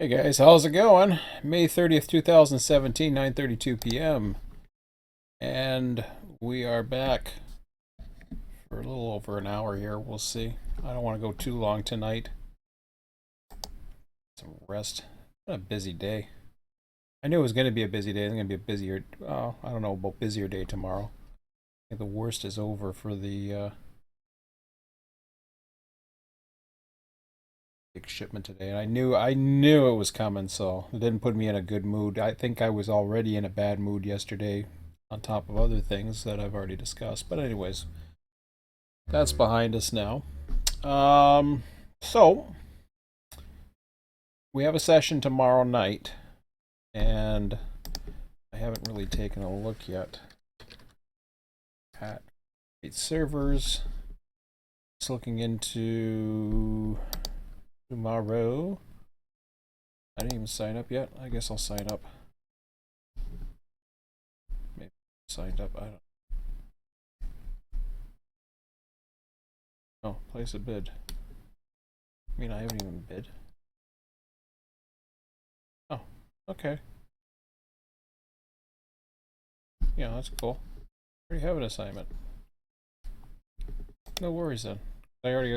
Hey guys, how's it going? May 30th, 2017, 9:32 p.m. And we are back for a little over an hour here. We'll see. I don't want to go too long tonight. Some rest. What a busy day. I knew it was going to be a busy day. It's going to be a busier, I don't know about busier day tomorrow. I think the worst is over for the big shipment today. And I knew it was coming, so it didn't put me in a good mood. I think I was already in a bad mood yesterday on top of other things that I've already discussed. But anyways, that's behind us now. So we have a session tomorrow night, and I haven't really taken a look yet at servers. Just looking into tomorrow. I didn't even sign up yet. I guess I'll sign up. Maybe signed up. I don't. Oh, place a bid. I mean, I haven't even bid. Oh, okay. Yeah, that's cool. I already have an assignment. No worries then. I already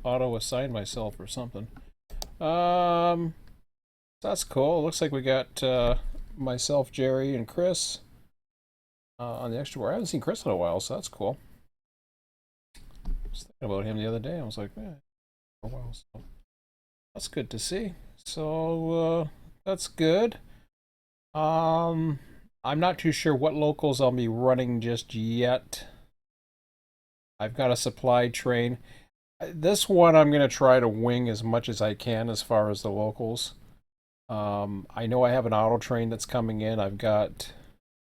auto assigned myself or something. That's cool. It looks like we got myself, Jerry, and Chris on the extra board. I haven't seen Chris in a while, so that's cool. I was thinking about him the other day. I was like, man, for a while. So that's good to see. So that's good. I'm not too sure what locals I'll be running just yet. I've got a supply train. This one I'm going to try to wing as much as I can as far as the locals. I know I have an auto train that's coming in. I've got,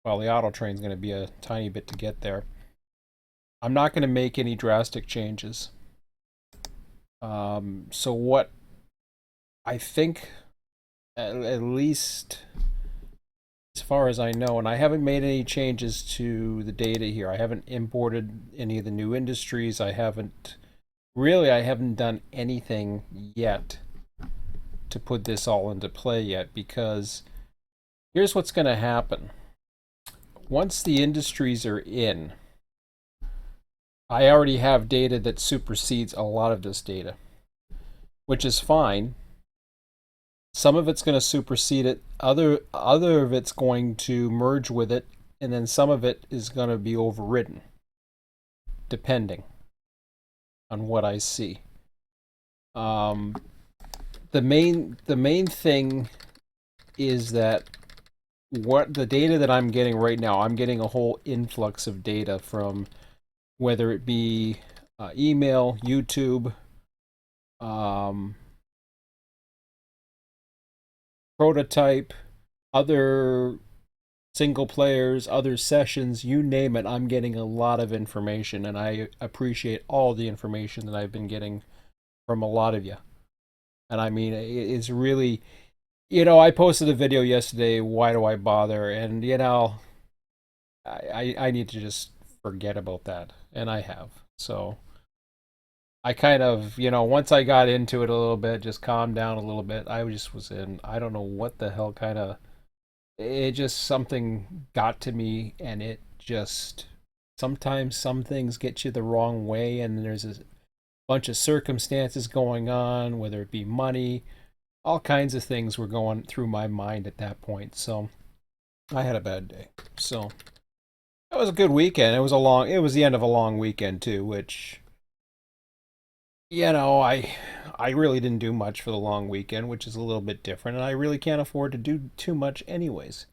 well, the auto train's going to be a tiny bit to get there. I'm not going to make any drastic changes. So what I think, at least as far as I know, and I haven't made any changes to the data here. I haven't imported any of the new industries. I haven't done anything yet to put this all into play yet, because here's what's going to happen. Once the industries are in, I already have data that supersedes a lot of this data, which is fine. Some of it's going to supersede it, other of it's going to merge with it, and then some of it is going to be overridden, depending on what I see. The main thing is that what the data that I'm getting right now, I'm getting a whole influx of data from whether it be email, YouTube, prototype, other single players, other sessions, you name it. I'm getting a lot of information, and I appreciate all the information that I've been getting from a lot of you. And I mean, it's really, I posted a video yesterday, why do I bother? And, I need to just forget about that. And I have. So I kind of, once I got into it a little bit, just calmed down a little bit, I just was in, I don't know what the hell kind of, it just, something got to me, and it just, sometimes some things get you the wrong way, and there's a bunch of circumstances going on, whether it be money, all kinds of things were going through my mind at that point. So I had a bad day. So it was a good weekend. It was the end of a long weekend too, which, I really didn't do much for the long weekend, which is a little bit different, and I really can't afford to do too much anyways.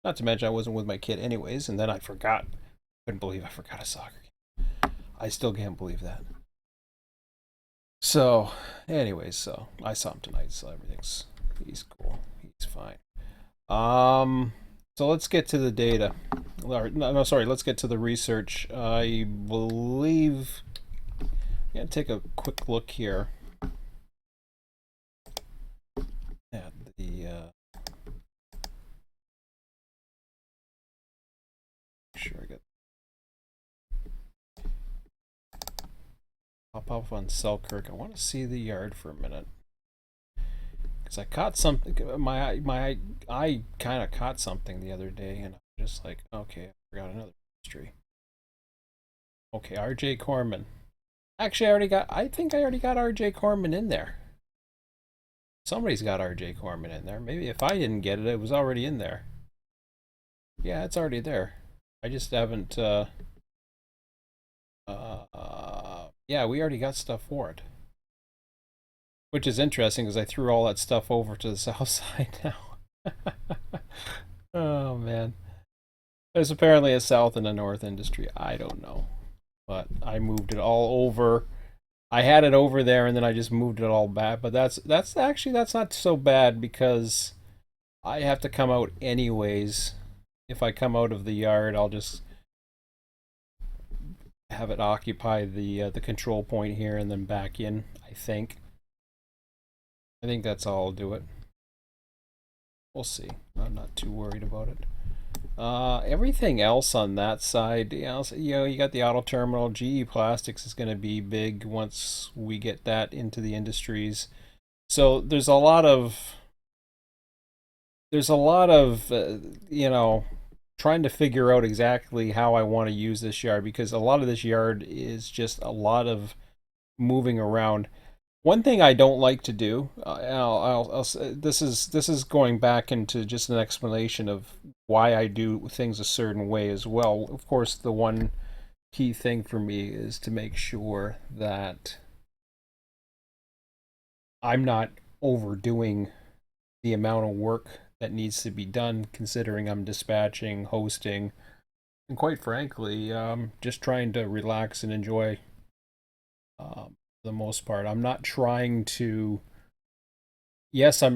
Not to mention I wasn't with my kid anyways, and then I forgot. Couldn't believe I forgot a soccer game. I still can't believe that. So, anyways, so I saw him tonight, so he's cool. He's fine. So let's get to the data. No, sorry, let's get to the research. I believe I'm gonna take a quick look here at the sure I get pop up on Selkirk. I want to see the yard for a minute Because I caught something. My eye kind of caught something the other day, and I'm just like, okay, I forgot another industry. Okay, R.J. Corman. Actually, I already got. I think I already got R.J. Corman in there. Somebody's got R.J. Corman in there. Maybe if I didn't get it, it was already in there. Yeah, it's already there. I just haven't. Yeah, we already got stuff for it, which is interesting because I threw all that stuff over to the south side now. Oh man, there's apparently a south and a north industry. I don't know, but I moved it all over. I had it over there, and then I just moved it all back. But that's actually that's not so bad because I have to come out anyways. If I come out of the yard, I'll just have it occupy the control point here and then back in. I think that's how I'll do it. We'll see. I'm not too worried about it. Everything else on that side, you got the auto terminal. GE Plastics is going to be big once we get that into the industries. So there's a lot of trying to figure out exactly how I want to use this yard because a lot of this yard is just a lot of moving around. One thing I don't like to do, this is going back into just an explanation of why I do things a certain way as well. Of course, the one key thing for me is to make sure that I'm not overdoing the amount of work that needs to be done, considering I'm dispatching, hosting, and quite frankly, just trying to relax and enjoy the most part. I'm not trying to. Yes, I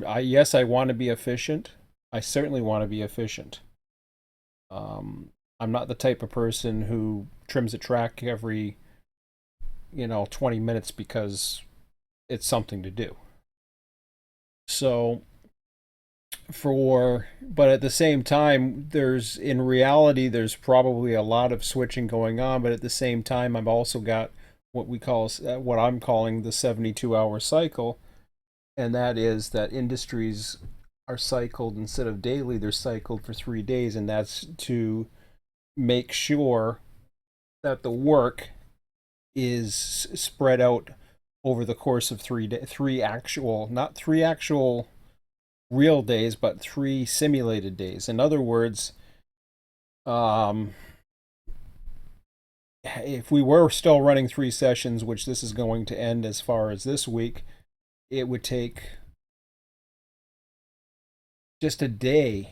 want to be efficient. I certainly want to be efficient. I'm not the type of person who trims a track every 20 minutes because it's something to do. So but at the same time, in reality there's probably a lot of switching going on, but at the same time I've also got what I'm calling the 72-hour cycle, and that is that industries are cycled instead of daily, they're cycled for 3 days, and that's to make sure that the work is spread out over the course of not three actual real days, but 3 simulated days. In other words, um, if we were still running 3 sessions, which this is going to end as far as this week, it would take just a day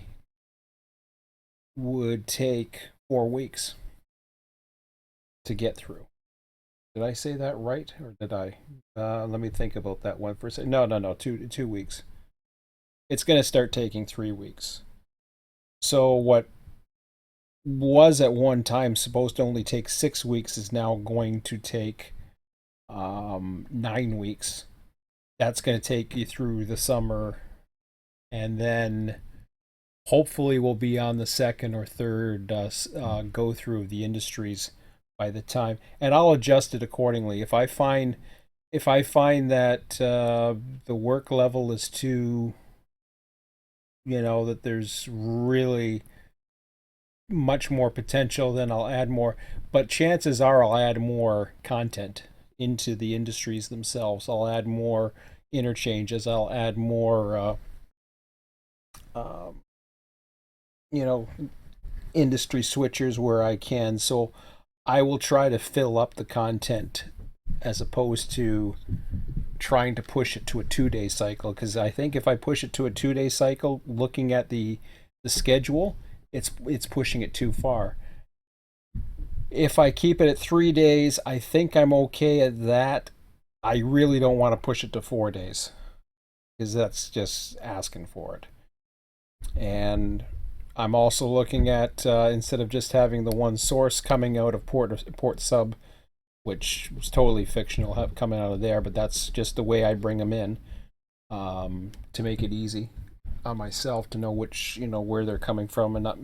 would take 4 weeks to get through. Did I say that right, or did I? Let me think about that one for a second. No, no, no. 2 weeks. It's going to start taking 3 weeks. So what was at one time supposed to only take 6 weeks is now going to take 9 weeks. That's going to take you through the summer, and then hopefully we'll be on the second or third go through of the industries by the time, and I'll adjust it accordingly. If I find that the work level is too, that there's really much more potential, then I'll add more. But chances are I'll add more content into the industries themselves. I'll add more interchanges. I'll add more, um, you know, industry switchers where I can. So I will try to fill up the content as opposed to trying to push it to a 2 day cycle. Because I think if I push it to a 2 day cycle, looking at the schedule, it's pushing it too far. If I keep it at 3 days, I think I'm okay at that. I really don't want to push it to 4 days because that's just asking for it. And I'm also looking at instead of just having the one source coming out of port sub, which was totally fictional, coming out of there, but that's just the way I bring them in, to make it easy on myself to know which where they're coming from, and not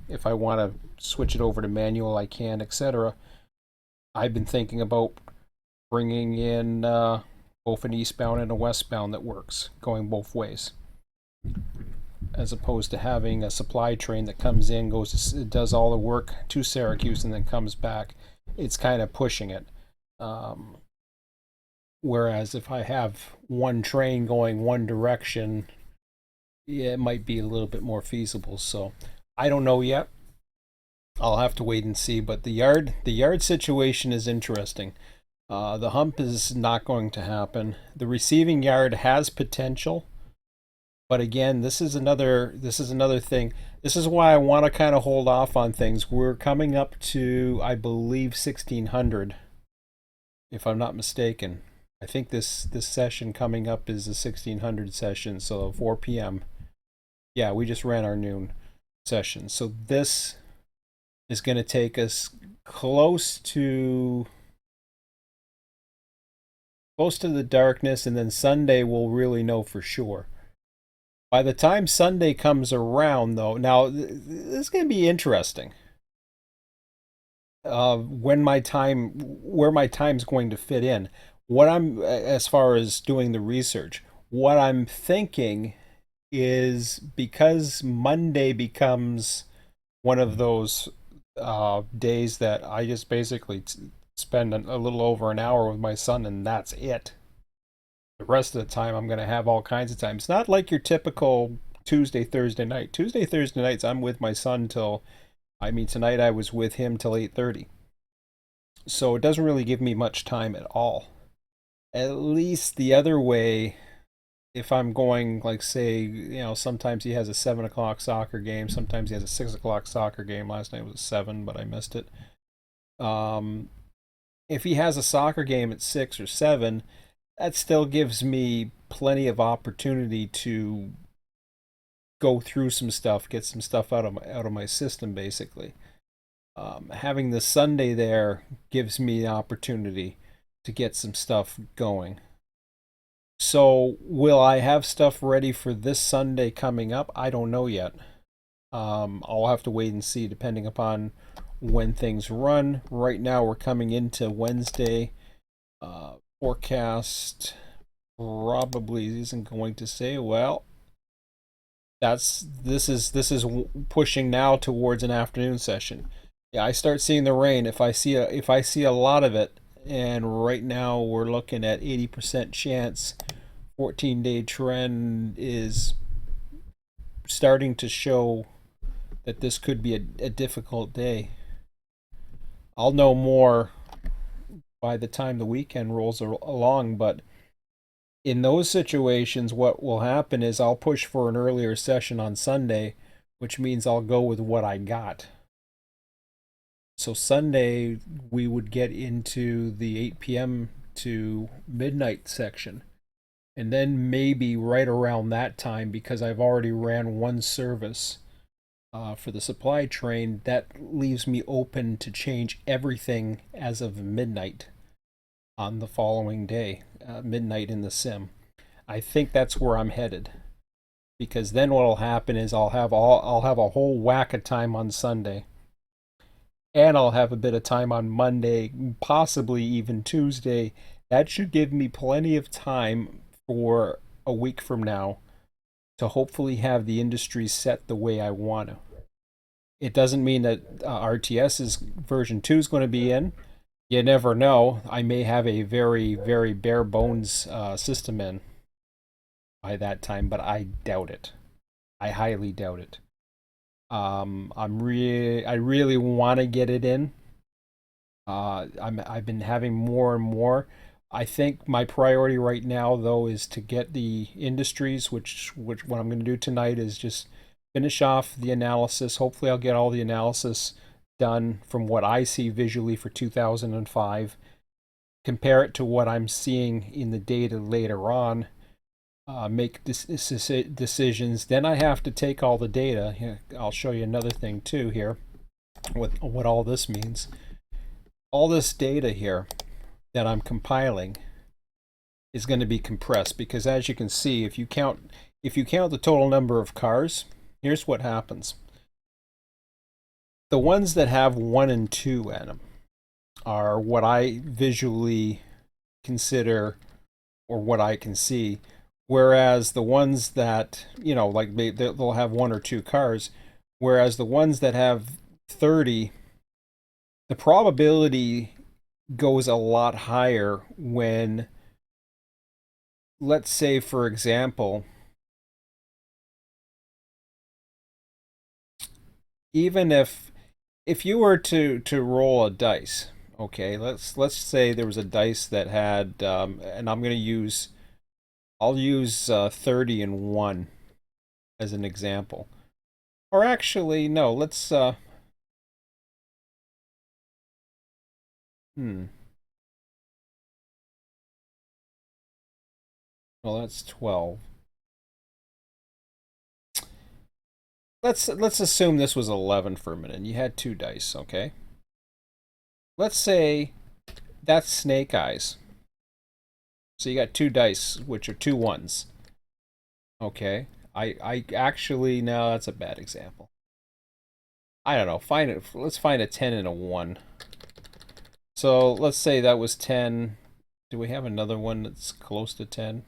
if I want to switch it over to manual I can, etc. I've been thinking about bringing in both an eastbound and a westbound that works, going both ways, as opposed to having a supply train that comes in, does all the work to Syracuse, and then comes back. It's kind of pushing it. Um, Whereas if I have one train going one direction, yeah, it might be a little bit more feasible. So I don't know yet. I'll have to wait and see. But the yard situation is interesting. The hump is not going to happen. The receiving yard has potential, but again, this is another thing. This is why I want to kind of hold off on things. We're coming up to, I believe, 1600, if I'm not mistaken. I think this session coming up is the 1600 session, so 4 p.m. Yeah, we just ran our noon session. So this is going to take us close to the darkness, and then Sunday we'll really know for sure. By the time Sunday comes around, though, now this is going to be interesting. Where my time's going to fit in. What I'm, as far as doing the research, what I'm thinking is, because Monday becomes one of those days that I just basically spend a little over an hour with my son, and that's it. The rest of the time, I'm going to have all kinds of time. It's not like your typical Tuesday, Thursday night. Tuesday, Thursday nights, I'm with my son till, I mean, tonight I was with him till 8:30. So it doesn't really give me much time at all. At least the other way, if I'm going, like, say, sometimes he has a 7 o'clock soccer game, sometimes he has a 6 o'clock soccer game. Last night was 7, but I missed it. Um, if he has a soccer game at 6 or 7, that still gives me plenty of opportunity to go through some stuff, get some stuff out of my system, basically. Having the Sunday there gives me the opportunity to get some stuff going. So, will I have stuff ready for this Sunday coming up? I don't know yet. I'll have to wait and see, depending upon when things run. Right now, we're coming into Wednesday. Forecast probably isn't going to say, well, this is pushing now towards an afternoon session. Yeah, I start seeing the rain if I see a lot of it, and right now we're looking at 80% chance. 14-day trend is starting to show that this could be a difficult day. I'll know more by the time the weekend rolls along, but in those situations, what will happen is I'll push for an earlier session on Sunday, which means I'll go with what I got. So Sunday, we would get into the 8 p.m. to midnight section. And then maybe right around that time, because I've already ran one service for the supply train, that leaves me open to change everything as of midnight on the following day, midnight in the sim. I think that's where I'm headed, because then what'll happen is I'll have a whole whack of time on Sunday, and I'll have a bit of time on Monday, possibly even Tuesday. That should give me plenty of time for a week from now to hopefully have the industry set the way I want to. It doesn't mean that RTS's version 2 is going to be in. You never know. I may have a very, very bare bones system in by that time, but I doubt it. I highly doubt it. I really want to get it in. I've been having more and more. I think my priority right now, though, is to get the industries, which what I'm going to do tonight is just finish off the analysis. Hopefully, I'll get all the analysis done from what I see visually for 2005. Compare it to what I'm seeing in the data later on. Make decisions. Then I have to take all the data. Here, I'll show you another thing too here. What all this means. All this data here that I'm compiling is going to be compressed, because as you can see, if you count the total number of cars, here's what happens. The ones that have 1 and 2 in them are what I visually consider, or what I can see. Whereas the ones that, you know, like they'll have one or two cars, whereas the ones that have 30, the probability goes a lot higher when, let's say, for example, even if you were to roll a dice, okay, let's say there was a dice that had, and I'll use 30 and 1 as an example. Or actually, no, let's, hmm, well, that's 12. Let's assume this was 11 for a minute. And you had two dice, okay? Let's say that's snake eyes. So you got two dice, which are two ones. Okay. I actually, no, that's a bad example. I don't know. Find it. Let's find a 10 and a 1. So let's say that was 10. Do we have another one that's close to 10?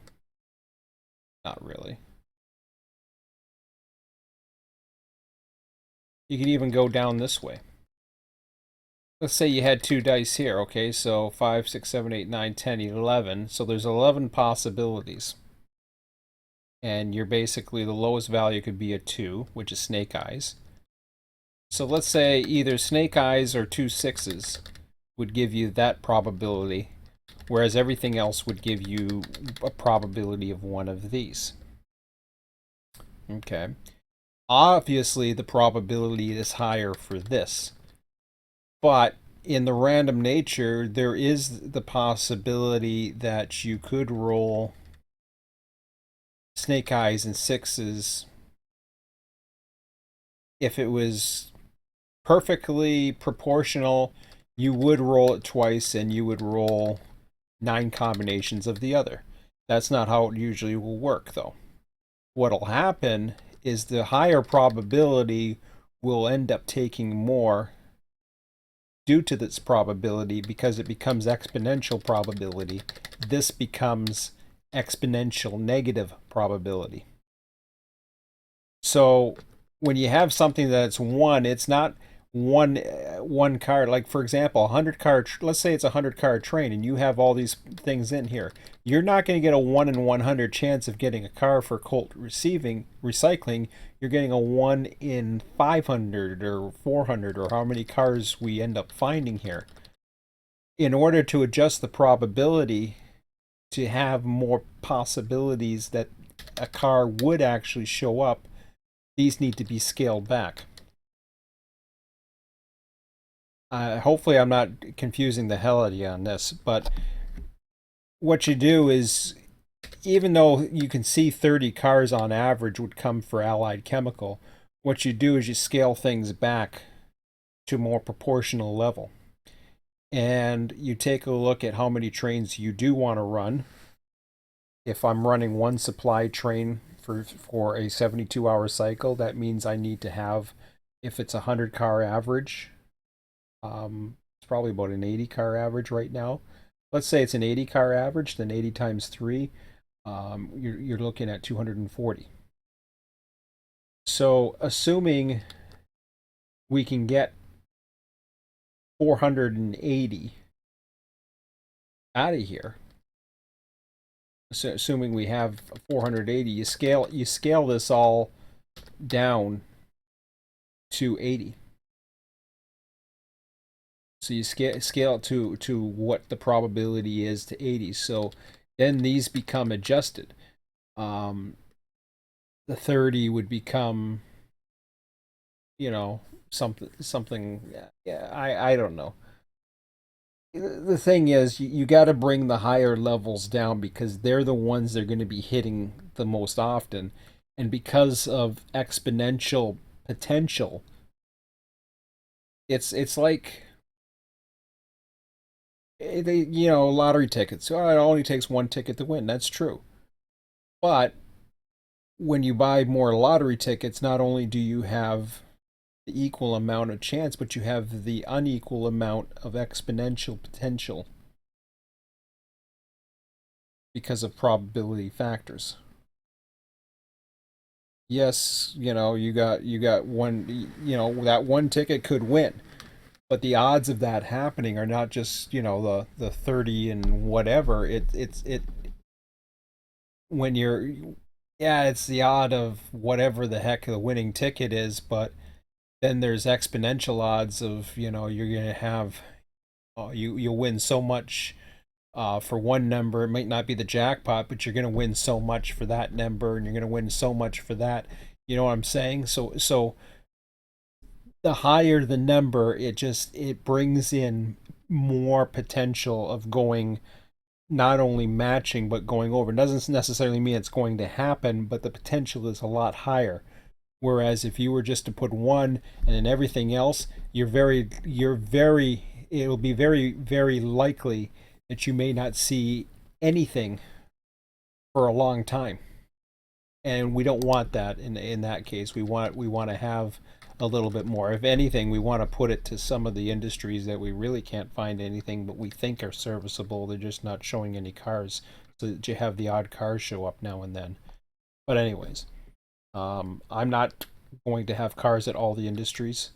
Not really. You could even go down this way. Let's say you had two dice here, okay? So 5, 6, 7, 8, 9, 10, 11. So there's 11 possibilities. And you're basically, the lowest value could be a 2, which is snake eyes. So let's say either snake eyes or two sixes would give you that probability, whereas everything else would give you a probability of one of these. Okay. Obviously, the probability is higher for this. But in the random nature, there is the possibility that you could roll snake eyes and sixes if it was perfectly proportional. You would roll it twice and you would roll 9 combinations of the other. That's not how it usually will work, though. What'll happen is the higher probability will end up taking more due to this probability because it becomes exponential probability. This becomes exponential negative probability. So when you have something that's one, it's not one car. Like for example, 100 car. Let's say it's a 100 car train, and you have all these things in here. You're not going to get a 1 in 100 chance of getting a car for Colt receiving recycling. You're getting a 1 in 500 or 400 or how many cars we end up finding here. In order to adjust the probability to have more possibilities that a car would actually show up, these need to be scaled back. Hopefully I'm not confusing the hell out of you on this, but what you do is, even though you can see 30 cars on average would come for Allied Chemical, what you do is you scale things back to a more proportional level. And you take a look at how many trains you do want to run. If I'm running one supply train for a 72-hour cycle, that means I need to have, if it's a 100 car average, it's probably about an 80 car average right now. Let's say it's an 80 car average, then 80 times 3, you're looking at 240. So assuming we can get 480 out of here, so assuming we have 480, you scale this all down to 80. So you scale it to what the probability is to 80. So then these become adjusted. The 30 would become, you know, something. Yeah, I don't know. The thing is, you got to bring the higher levels down because they're the ones they're going to be hitting the most often, and because of exponential potential, it's like lottery tickets. Oh, it only takes one ticket to win. That's true. But when you buy more lottery tickets, not only do you have the equal amount of chance, but you have the unequal amount of exponential potential. because of probability factors. Yes, you got one, that one ticket could win, but the odds of that happening are not just, the 30 and whatever. It when you're yeah, it's the odd of whatever the heck the winning ticket is, but then there's exponential odds of, you're going to have you'll win so much for one number. It might not be the jackpot, but you're going to win so much for that number, and you're going to win so much for that. You know what I'm saying? So the higher the number, it brings in more potential of going, not only matching but going over. It doesn't necessarily mean it's going to happen, but the potential is a lot higher. Whereas if you were just to put one and then everything else, it'll be very, very likely that you may not see anything for a long time. And we don't want that in that case. We want to have a little bit more. If anything, we want to put it to some of the industries that we really can't find anything, but we think are serviceable. They're just not showing any cars, so that you have the odd cars show up now and then. But anyways, I'm not going to have cars at all the industries.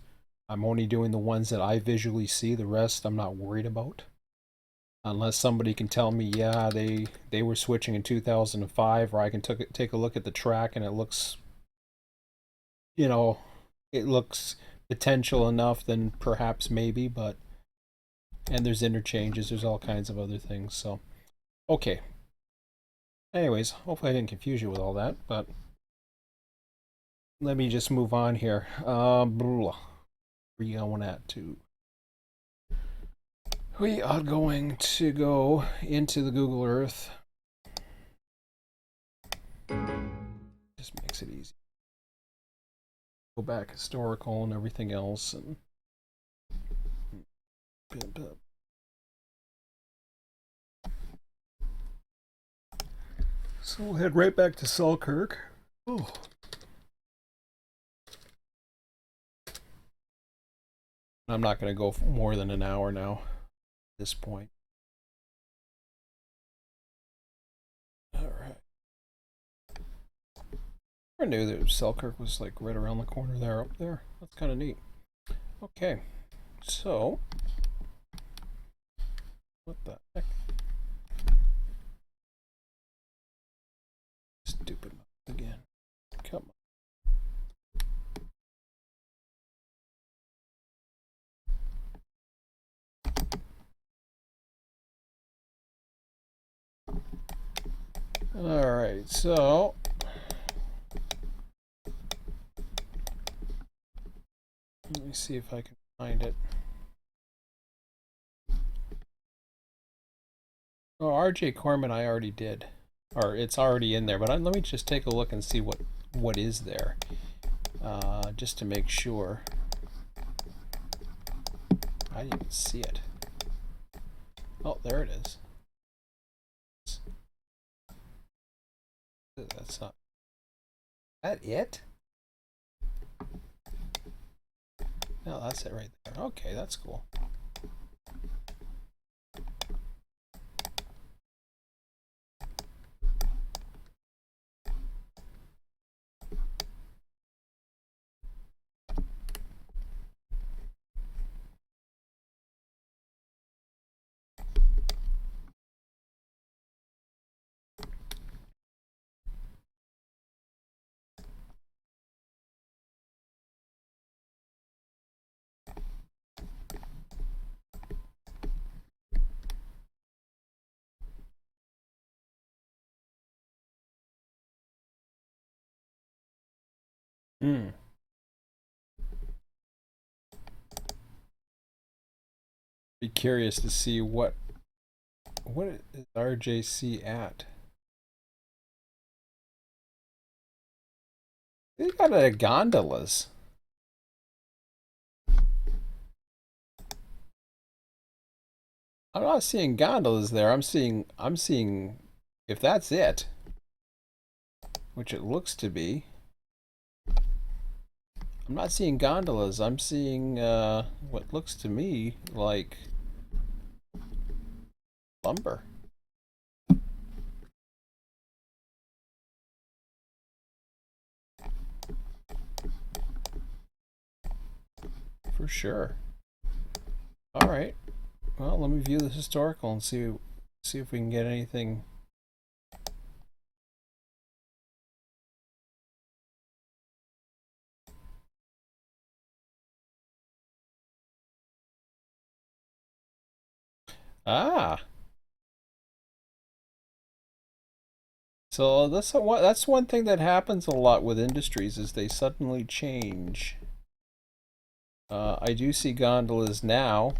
I'm only doing the ones that I visually see. The rest I'm not worried about. Unless somebody can tell me, yeah, they were switching in 2005, or I can take a look at the track and you know, it looks potential enough, then perhaps maybe, but and there's interchanges, there's all kinds of other things. So, okay. Anyways, hopefully I didn't confuse you with all that, but let me just move on here. Where you going at to? We are going to go into the Google Earth. Just makes it easy. Go back historical and everything else, and so we'll head right back to Selkirk. Oh. I'm not going to go for more than an hour now at this point. All right. I knew that Selkirk was like right around the corner there, up there. That's kind of neat. Okay, so what the heck? Stupid again. Come on. All right, so let me see if I can find it. Oh, RJ Corman I already did, or it's already in there. But let me just take a look and see what is there, just to make sure. I didn't even see it. Oh, there it is. That's not. Is that it? No, that's it right there. Okay, that's cool. Hmm. Be curious to see what is RJC at. They got it at gondolas. I'm not seeing gondolas there. I'm seeing if that's it, which it looks to be. I'm not seeing gondolas. I'm seeing what looks to me like lumber. for sure. All right. Well, let me view the historical and see if we can get anything. Ah. So that's one thing that happens a lot with industries is they suddenly change. I do see gondolas now.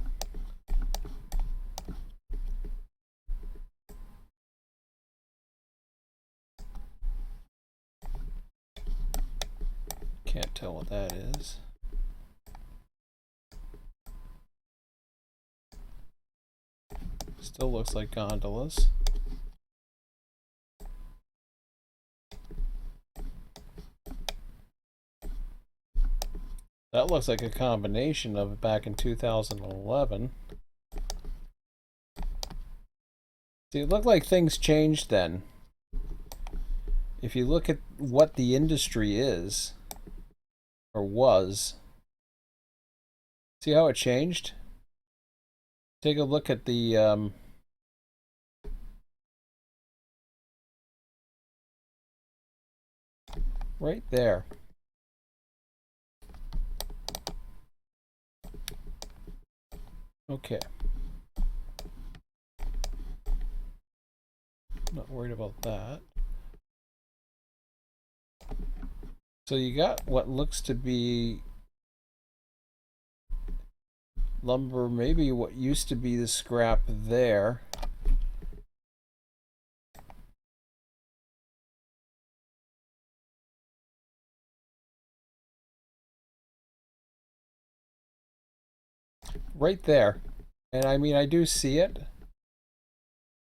Can't tell what that is. Still looks like gondolas. That looks like a combination of back in 2011. See, it looked like things changed then. If you look at what the industry is, or was, see how it changed? Take a look at the right there. Okay. Not worried about that. So you got what looks to be lumber, maybe what used to be the scrap there. Right there. And I mean, I do see it.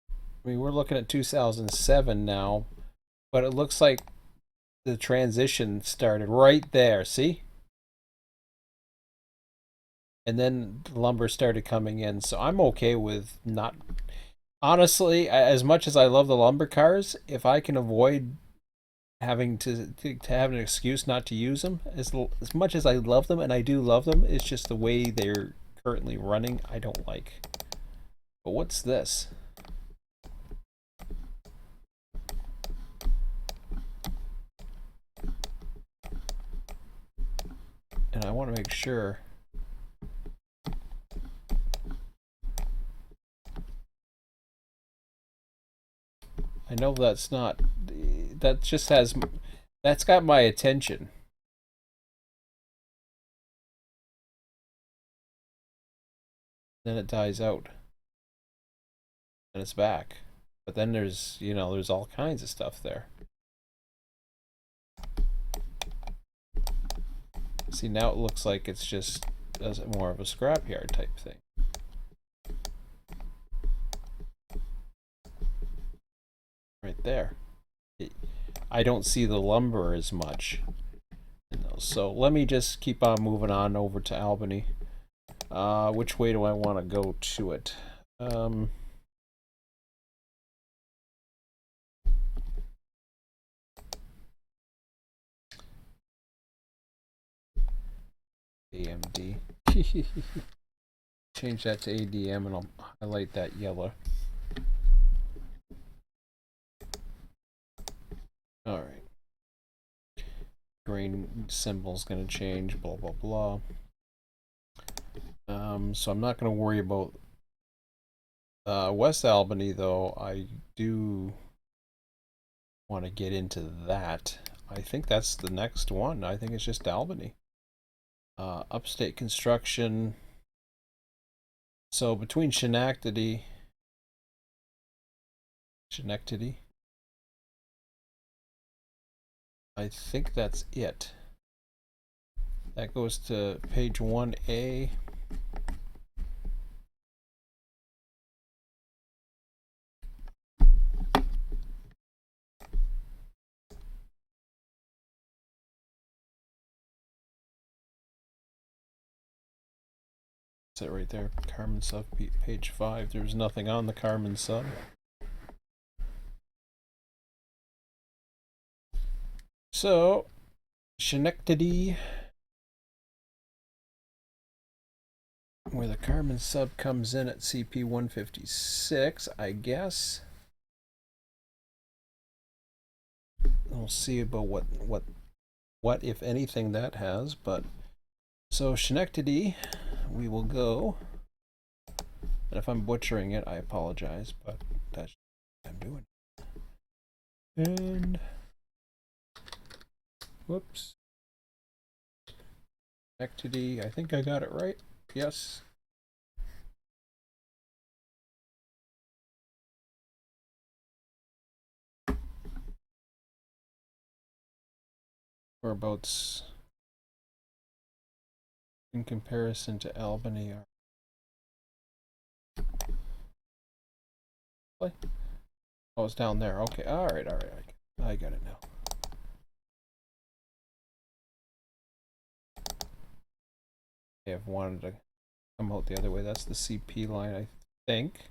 I mean, we're looking at 2007 now, but it looks like the transition started right there. See? And then the lumber started coming in. So I'm okay with not. Honestly, as much as I love the lumber cars, if I can avoid having to have an excuse not to use them, as much as I love them, and I do love them, it's just the way they're currently running I don't like. But what's this? And I want to make sure. I know that's not. That just has. That's got my attention. Then it dies out. And it's back. But then there's all kinds of stuff there. See, now it looks like it's just more of a scrapyard type thing. Right there. I don't see the lumber as much. So let me just keep on moving on over to Albany. Which way do I want to go to it? AMD. Change that to ADM and I'll highlight that yellow. Alright. Green symbol's gonna change, blah blah blah. So I'm not gonna worry about West Albany though. I do want to get into that. I think that's the next one. I think it's just Albany. Upstate construction. So between Schenectady, I think that's it. That goes to page 1A. That's it right there. Carmen sub, page 5. There's nothing on the Carmen sub. So, Schenectady. where the carbon sub comes in at CP 156, I guess. We'll see about what if anything that has, but so Schenectady, we will go. And if I'm butchering it, I apologize, but that's what I'm doing. And whoops. Schenectady, I think I got it right. Yes. Whereabouts in comparison to Albany are. Oh, it's down there. Okay. All right. I got it now. I've wanted to come out the other way. That's the CP line, I think.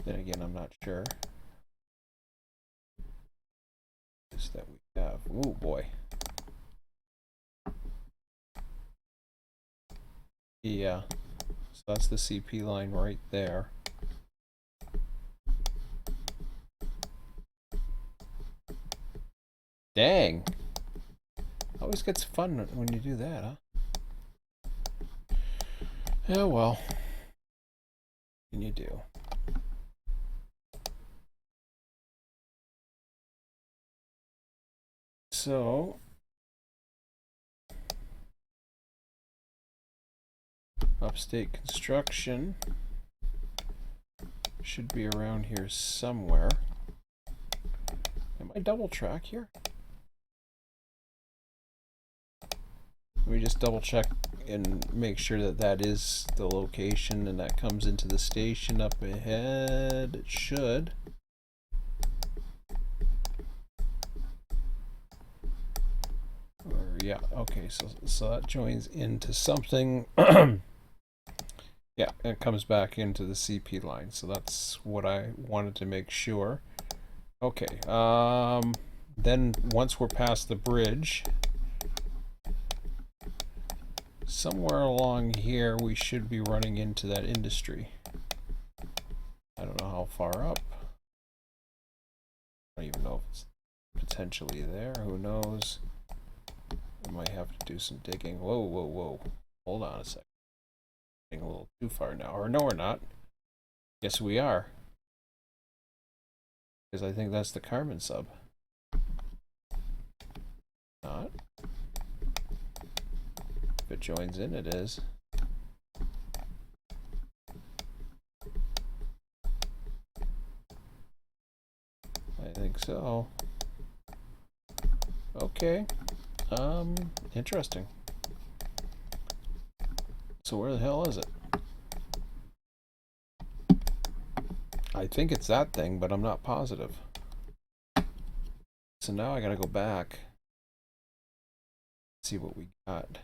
Then again, I'm not sure. Is that we have? Oh boy. Yeah. So that's the CP line right there. Dang. Always gets fun when you do that, huh? Yeah, well. What can you do? So, upstate construction should be around here somewhere. Am I double track here? Let me just double check and make sure that that is the location and that comes into the station up ahead. It should. Or, yeah, okay, so that joins into something. Yeah, and it comes back into the CP line. So that's what I wanted to make sure. Okay, then once we're past the bridge, somewhere along here we should be running into that industry. I don't know how far up. I don't even know if it's potentially there. Who knows? I might have to do some digging. Whoa. Hold on a second. Getting a little too far now. Or no, we're not. Yes, we are. Because I think that's the carbon sub. Not. If it joins in, it is. I think so. Okay. Interesting. So where the hell is it? I think it's that thing, but I'm not positive. So now I gotta go back. See what we got.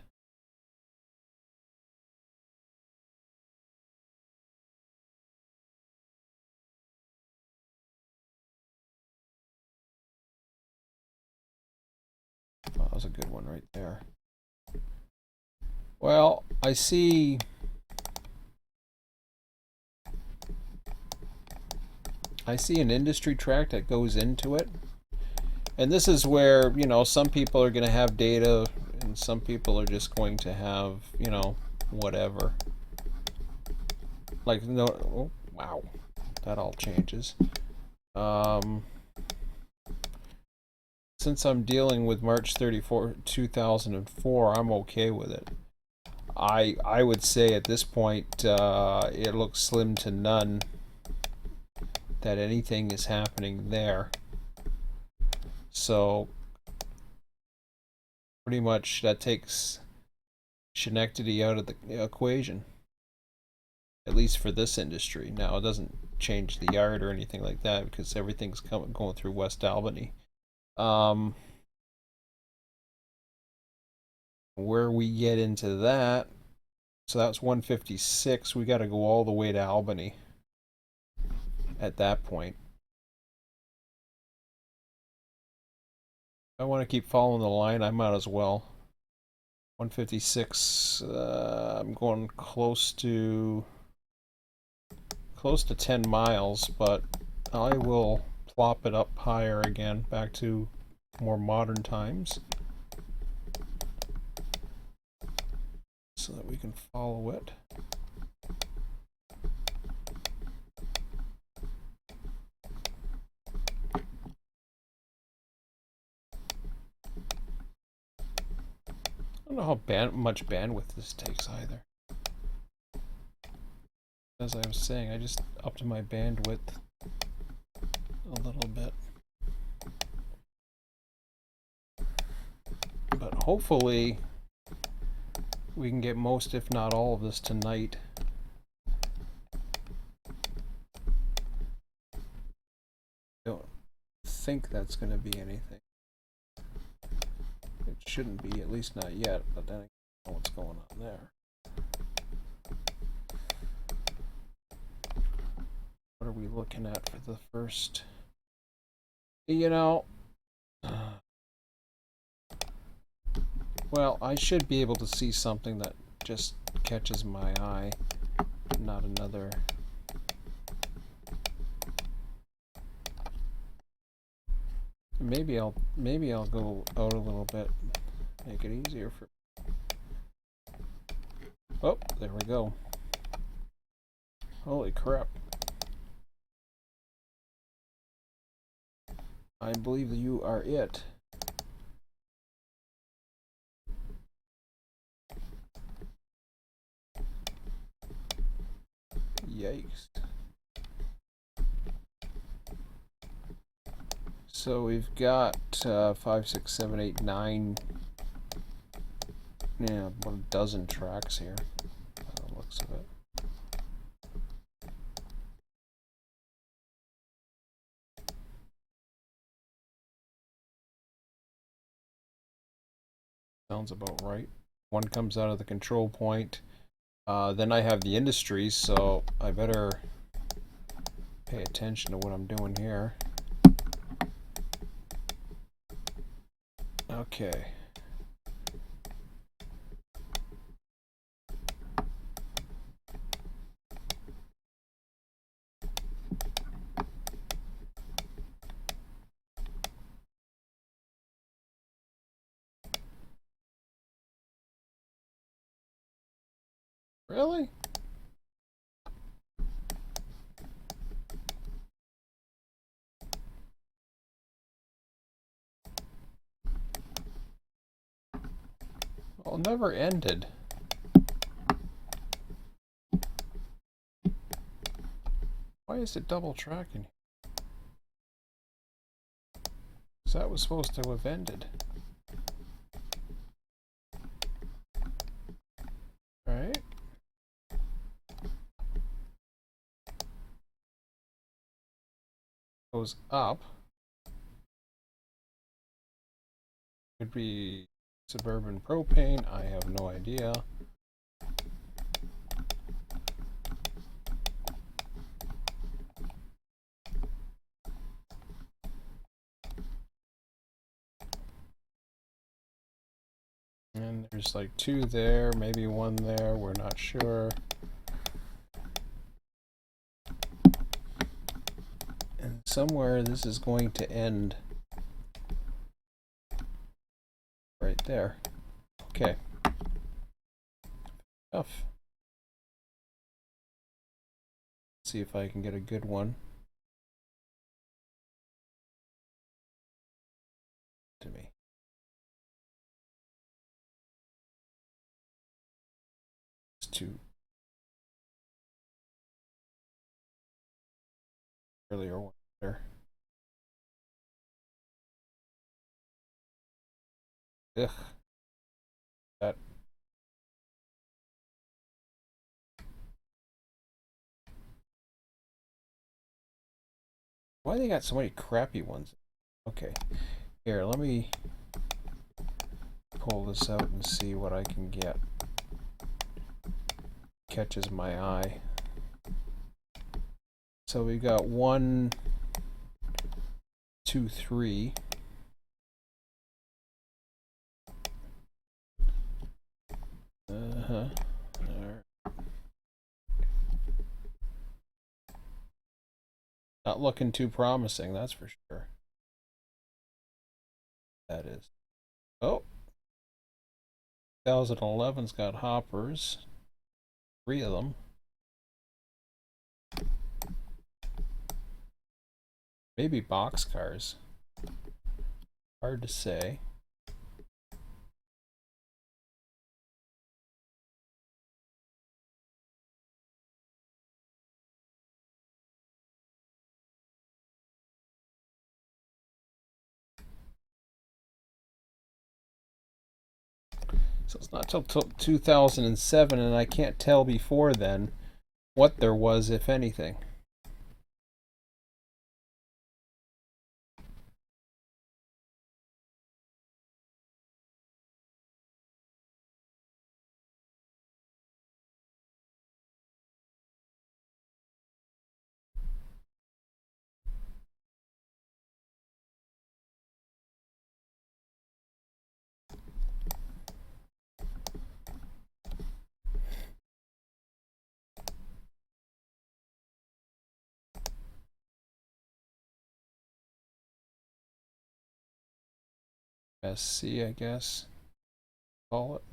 Oh, that was a good one right there. Well, I see an industry track that goes into it. And this is where, you know, some people are going to have data and some people are just going to have, you know, whatever. Like, no, oh, wow, that all changes. Since I'm dealing with March 34, 2004, I'm okay with it. I would say at this point, it looks slim to none that anything is happening there. So pretty much that takes Schenectady out of the equation, at least for this industry. Now it doesn't change the yard or anything like that because everything's going through West Albany. Where we get into that, so that's 156. We got to go all the way to Albany at that point. If I want to keep following the line, I might as well. 156. I'm going close to 10 miles, but I will plop it up higher again, back to more modern times, so that we can follow it. I don't know how much bandwidth this takes either. As I was saying, I just upped my bandwidth a little bit. But hopefully we can get most, if not all, of this tonight. Don't think that's going to be anything. It shouldn't be, at least not yet, but then I don't know what's going on there. What are we looking at for the first? You know, well, I should be able to see something that just catches my eye, not another. Maybe I'll go out a little bit, make it easier for. Oh, there we go. Holy crap. I believe that you are it. Yikes. So we've got 5, 6, 7, 8, 9. Yeah, about a dozen tracks here, by the looks of it. Sounds about right. One comes out of the control point. Then I have the industries, so I better pay attention to what I'm doing here. Okay. Really? Well, it never ended. Why is it double tracking? So that was supposed to have ended. Right? Goes up. Could be suburban propane, I have no idea. And there's like 2 there, maybe 1 there, we're not sure. And somewhere this is going to end right there. Okay. Tough. See if I can get a good one. To me. It's too earlier one there. Ugh. That. Why they got so many crappy ones? Okay. Here, let me pull this out and see what I can get. Catches my eye. So we've got 1, 2, 3. Not looking too promising, that's for sure. That is. Oh, 2011's got hoppers. 3 of them. Maybe boxcars. Hard to say. So it's not till 2007, and I can't tell before then what there was, if anything. SC, I guess. Call it.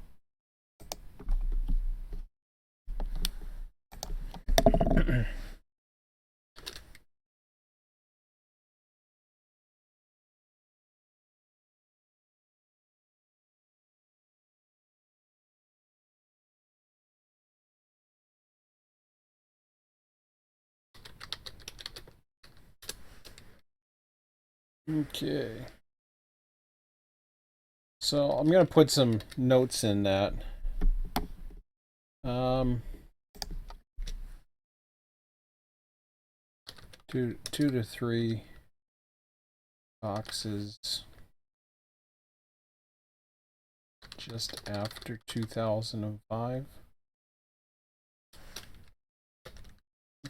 Okay. So I'm gonna put some notes in that. Two to three boxes just after 2005.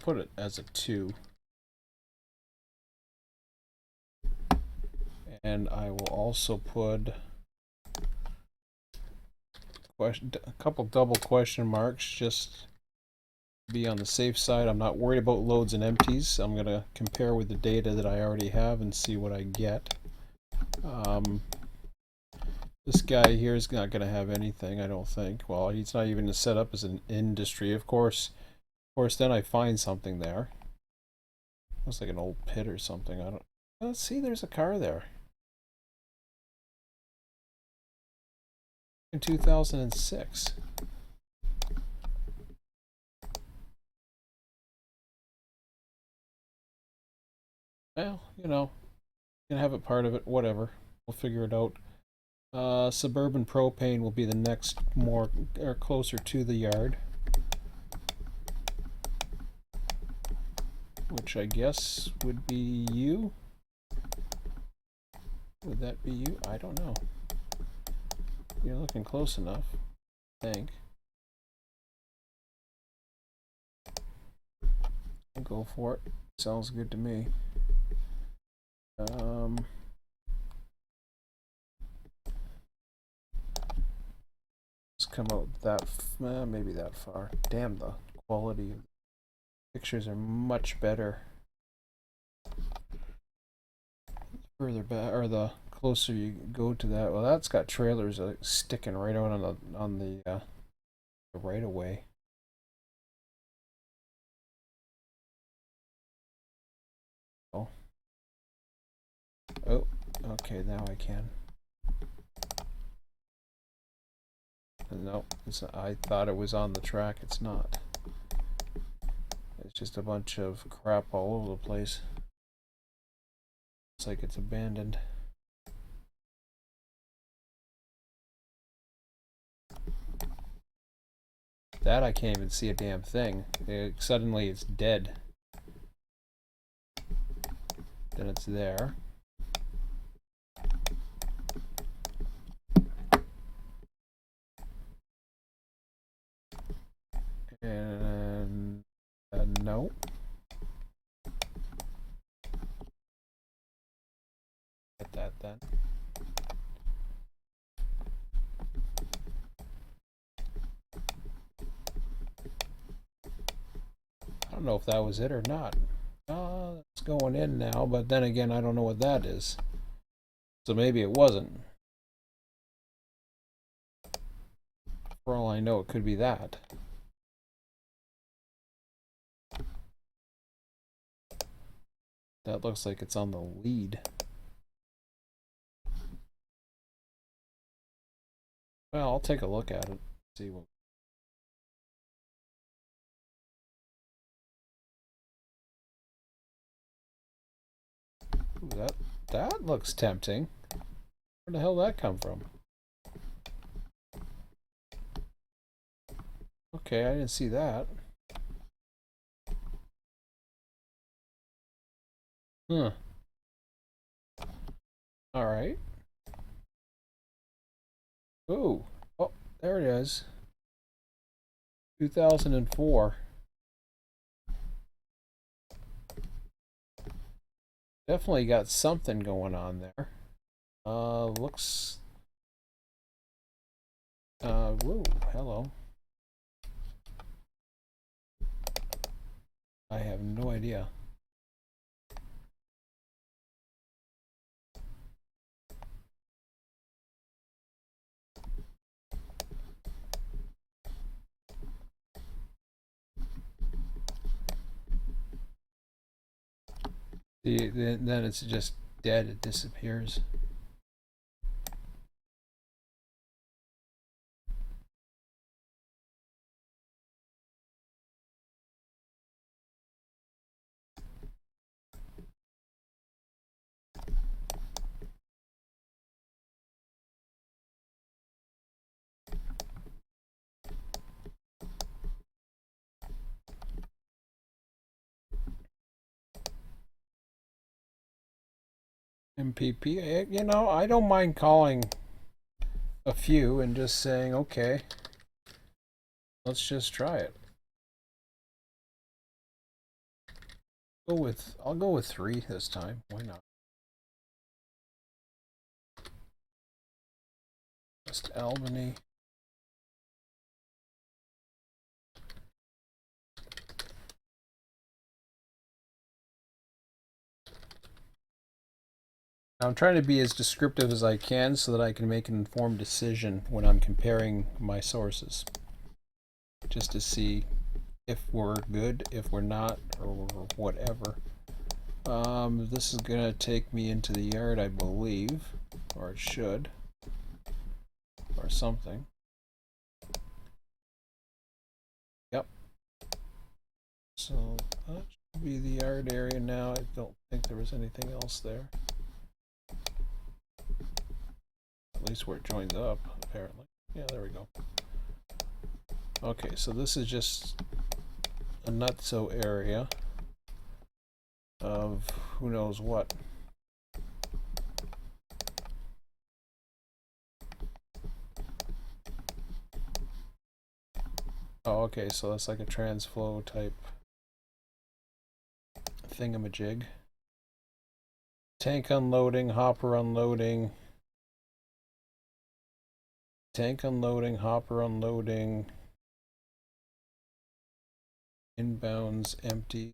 Put it as a 2. And I will also put a couple double question marks just to be on the safe side. I'm not worried about loads and empties. I'm going to compare with the data that I already have and see what I get. This guy here is not going to have anything, I don't think. Well, he's not even set up as an industry. Of course, then I find something there. Looks like an old pit or something. I don't. Let's see. There's a car there. In 2006. Well, you know, you can have it part of it. Whatever. We'll figure it out. Suburban propane will be the next more or closer to the yard, which I guess would be you. Would that be you? I don't know. You're looking close enough, I think. I'll go for it. Sounds good to me. Just come out that, maybe that far. Damn, the quality of the pictures are much better. Further back, or the closer you go to that. Well, that's got trailers sticking right out on the right of way. Oh. Oh, okay, now I can. No, I thought it was on the track. It's not. It's just a bunch of crap all over the place. It's like it's abandoned. That I can't even see a damn thing. Suddenly it's dead. Then it's there. And no. Get that then. I don't know if that was it or not. It's going in now, but then again, I don't know what that is. So maybe it wasn't. For all I know, it could be that. That looks like it's on the lead. Well, I'll take a look at it. See what. Ooh, that looks tempting. Where the hell did that come from? Okay, I didn't see that. Huh. Alright. Ooh. Oh, there it is. 2004. Definitely got something going on there. Looks... whoa, hello. I have no idea. Then it's just dead, it disappears. MPP, you know, I don't mind calling a few and just saying, okay, let's just try it. I'll go with 3 this time. Why not? West Albany. I'm trying to be as descriptive as I can so that I can make an informed decision when I'm comparing my sources. Just to see if we're good, if we're not, or whatever. This is gonna take me into the yard, I believe, or it should, or something. Yep. So that should be the yard area now. I don't think there was anything else there. At least where it joins up, apparently. Yeah, there we go. Okay, so this is just a nutso area of who knows what. Oh, okay, so that's like a transflow type thingamajig. Tank unloading, hopper unloading, tank unloading, hopper unloading, inbounds, empties.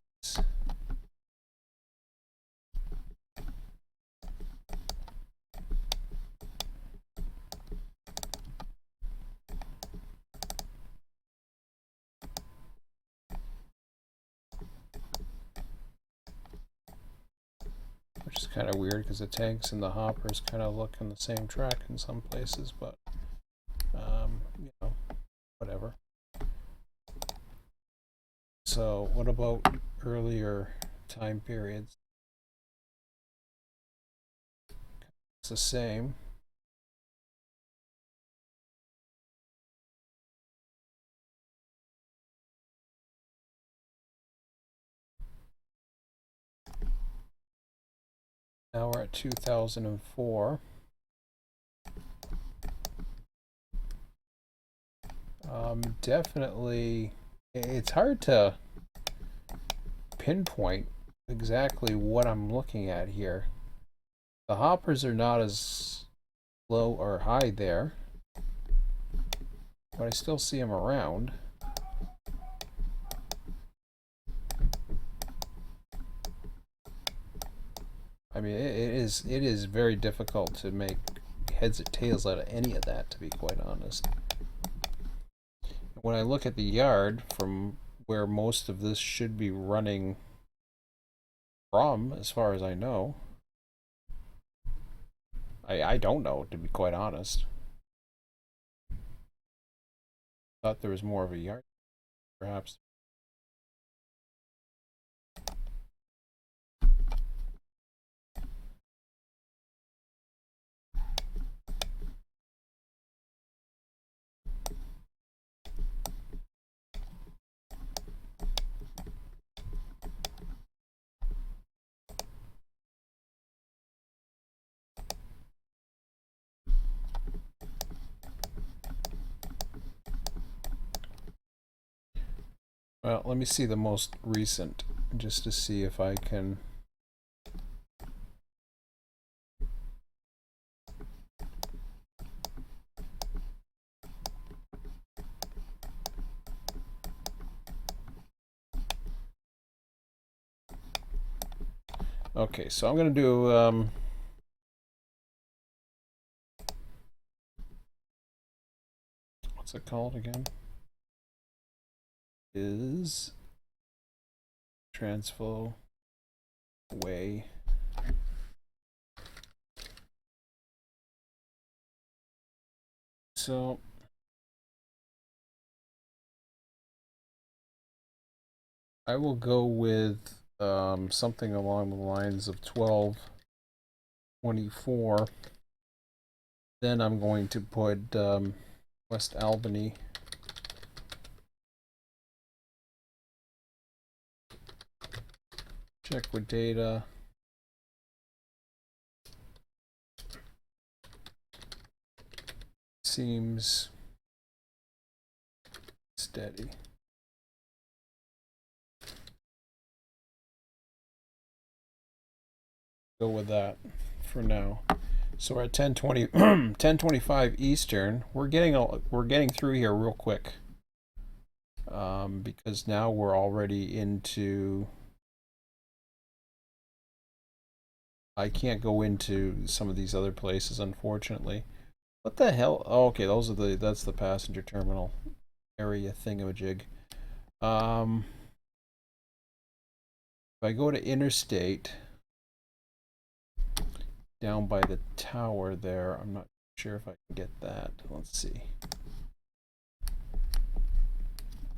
Which is kind of weird because the tanks and the hoppers kind of look on the same track in some places, but you know, whatever. So what about earlier time periods? It's the same. Now we're at 2004. Definitely, it's hard to pinpoint exactly what I'm looking at here. The hoppers are not as low or high there, but I still see them around. I mean, it is very difficult to make heads or tails out of any of that, to be quite honest. When I look at the yard from where most of this should be running from, as far as I know, I don't know, to be quite honest. Thought there was more of a yard, perhaps. Well, let me see the most recent, just to see if I can. Okay, so I'm gonna do what's it called again? Is transflow way. So I will go with something along the lines of 1224. Then I'm going to put West Albany. Check with data. Seems steady. Go with that for now. So we're at 10:20, 10:25 Eastern. We're getting through here real quick, because now we're already into. I can't go into some of these other places, unfortunately. What the hell? Oh, okay, that's the passenger terminal area thingamajig. If I go to interstate, down by the tower there, I'm not sure if I can get that. Let's see.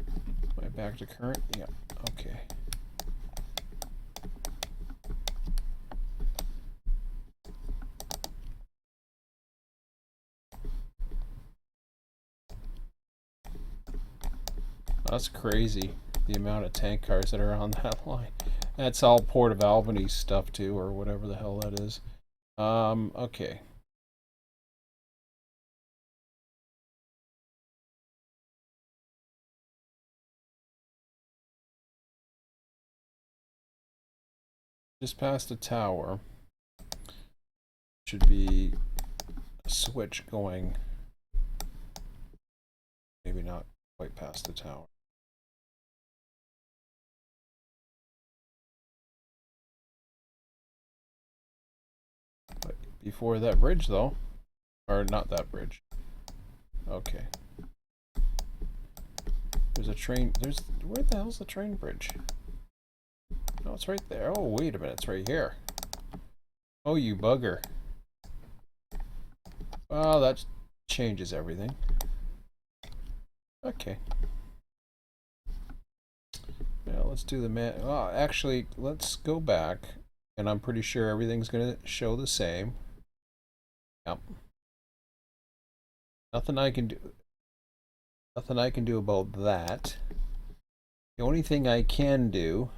Am I back to current? Yeah. Okay. That's crazy, the amount of tank cars that are on that line. That's all Port of Albany stuff too, or whatever the hell that is. Okay. Just past the tower should be a switch going. Maybe not quite past the tower. But before that bridge, though. Or not that bridge. Okay. There's a train. Where the hell's the train bridge? No, it's right there. Oh, wait a minute. It's right here. Oh, you bugger. Well, that changes everything. Okay. Yeah, let's do the man. Well, actually, let's go back. And I'm pretty sure everything's going to show the same. Yep. Nothing I can do. Nothing I can do about that. The only thing I can do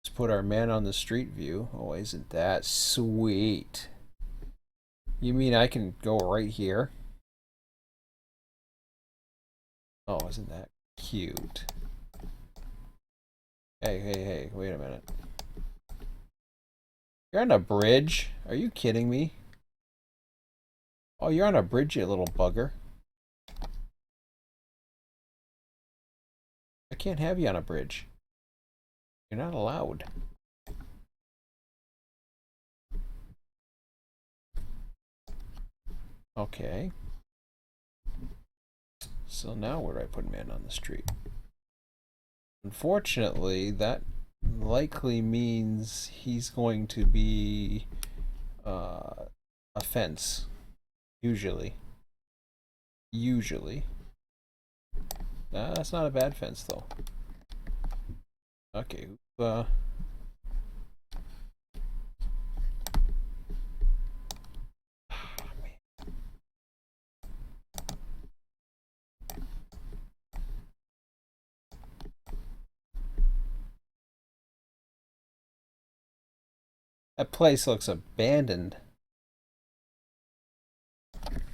is put our man on the street view. Oh, isn't that sweet? You mean I can go right here? Oh, isn't that cute? Hey, wait a minute. You're on a bridge? Are you kidding me? Oh, you're on a bridge, you little bugger. I can't have you on a bridge. You're not allowed. Okay. So now where do I put man on the street? Unfortunately, that likely means he's going to be a fence. Usually. Usually. Nah, that's not a bad fence though. Okay. That place looks abandoned.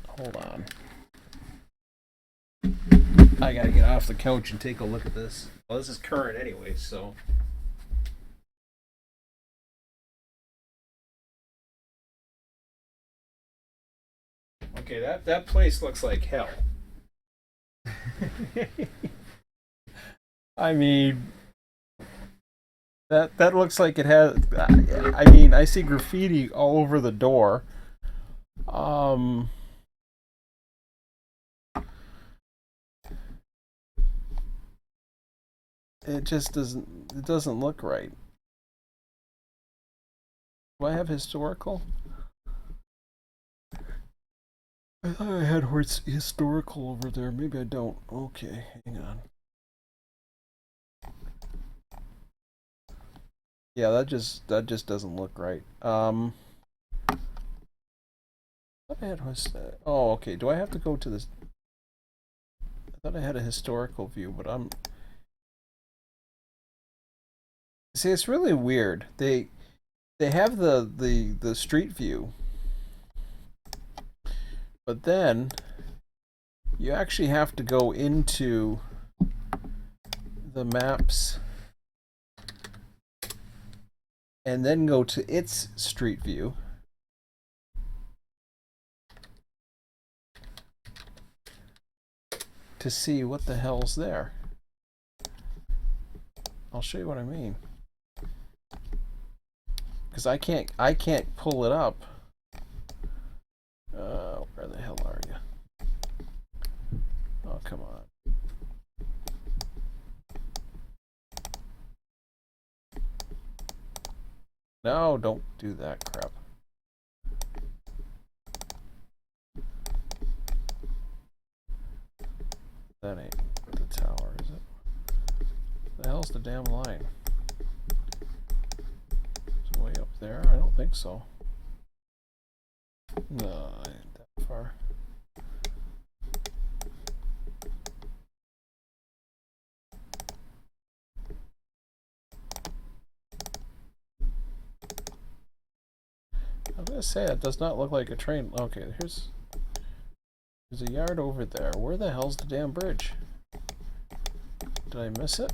Hold on. I gotta get off the couch and take a look at this. Well, this is current anyway, so. Okay, that place looks like hell. I mean, that looks like it has. I mean, I see graffiti all over the door. Um, it just doesn't. It doesn't look right. Do I have historical? I thought I had historical over there. Maybe I don't. Okay, hang on. Yeah, that just doesn't look right. I thought I had oh, okay. Do I have to go to this? I thought I had a historical view, but I'm. See, it's really weird. They have the street view, but then you actually have to go into the maps and then go to its street view. To see what the hell's there. I'll show you what I mean. Because I can't pull it up. Where the hell are you? Oh, come on. No, don't do that crap. That ain't the tower, is it? The hell's the damn line? Is it way up there? I don't think so. No, it ain't that far. I was gonna say it does not look like a train. Okay, there's a yard over there. Where the hell's the damn bridge? Did I miss it?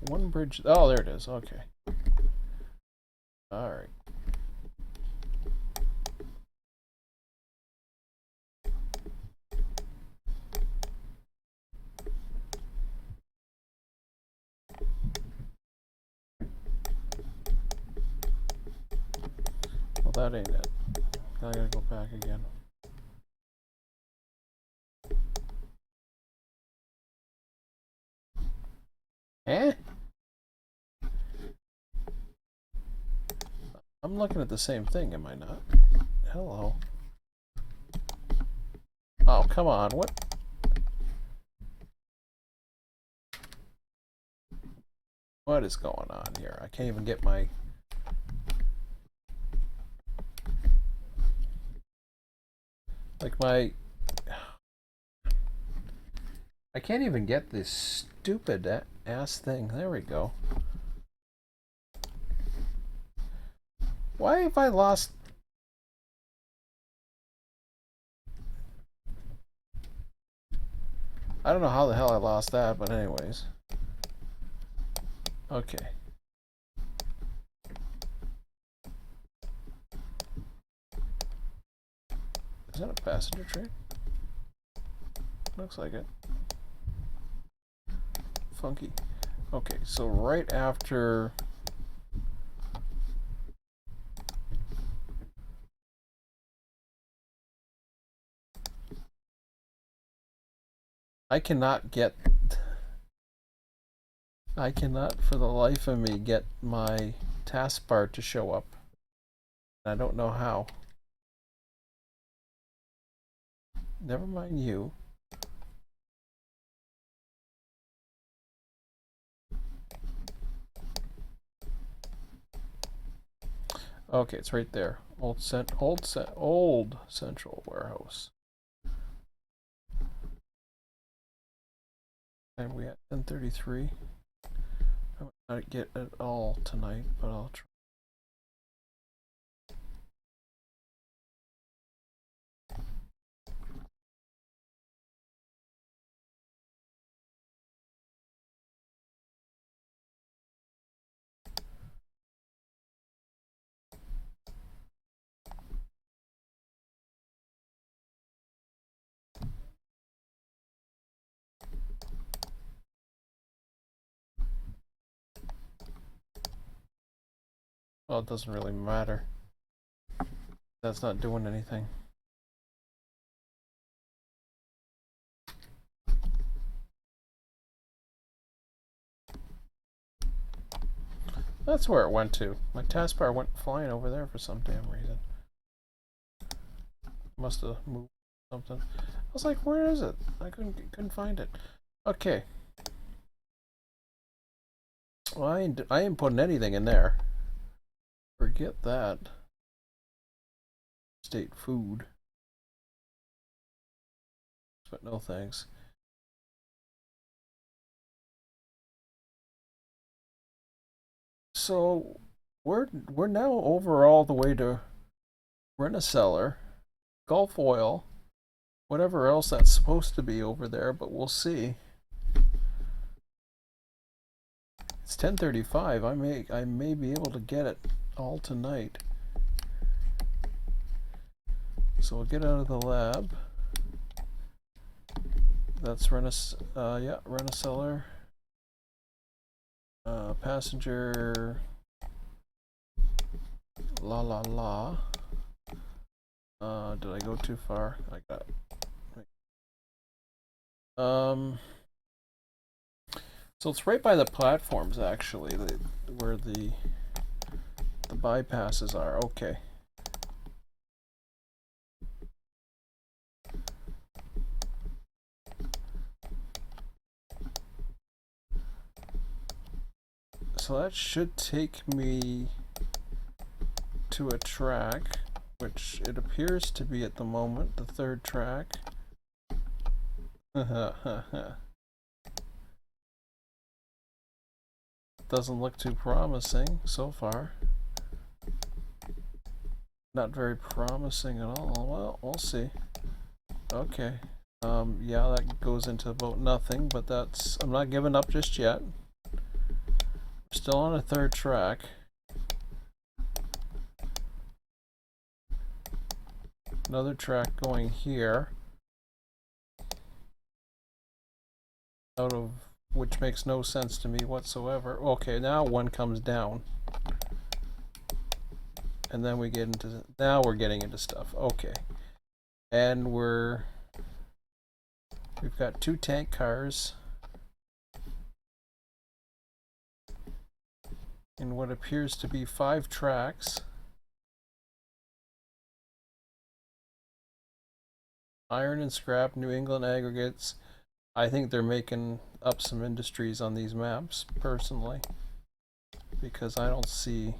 One bridge. Oh, there it is. Okay. All right. Well, that ain't it. I gotta go back again. Eh? I'm looking at the same thing, am I not? Hello. Oh, come on. What? What is going on here? I can't even get my... Like my... I can't even get this stupid ass thing. There we go. Why have I lost... I don't know how the hell I lost that, but anyways. Okay. Is that a passenger train? Looks like it. funky. Okay, so right after I cannot for the life of me get my taskbar to show up. I don't know how. Never mind you. Okay, it's right there. Old central warehouse. And we at 10:33. I might not get it all tonight, but I'll try. Well, it doesn't really matter. That's not doing anything. That's where it went to. My taskbar went flying over there for some damn reason. Must have moved something. I was like, where is it? I couldn't find it. Okay. Well, I ain't putting anything in there. Forget that. State food. But no thanks. So we're now over all the way to rent a cellar, Gulf oil, whatever else that's supposed to be over there, but we'll see. It's 10:35. I may be able to get it all tonight. So we'll get out of the lab. That's rent a cellar. Passenger. La la la. Did I go too far? I got it. So it's right by the platforms, actually, where the bypasses are. Okay. So that should take me to a track, which it appears to be at the moment, the third track. Doesn't look too promising so far. Not very promising at all. Well, we'll see. Okay. Yeah, that goes into about nothing, but I'm not giving up just yet. Still on a third track. Another track going here. Out of which makes no sense to me whatsoever. Okay, now one comes down. And then we get into, now we're getting into stuff. Okay. And we've got 2 tank cars in what appears to be 5 tracks. Iron and scrap, New England aggregates. I think they're making up some industries on these maps, personally, because I don't see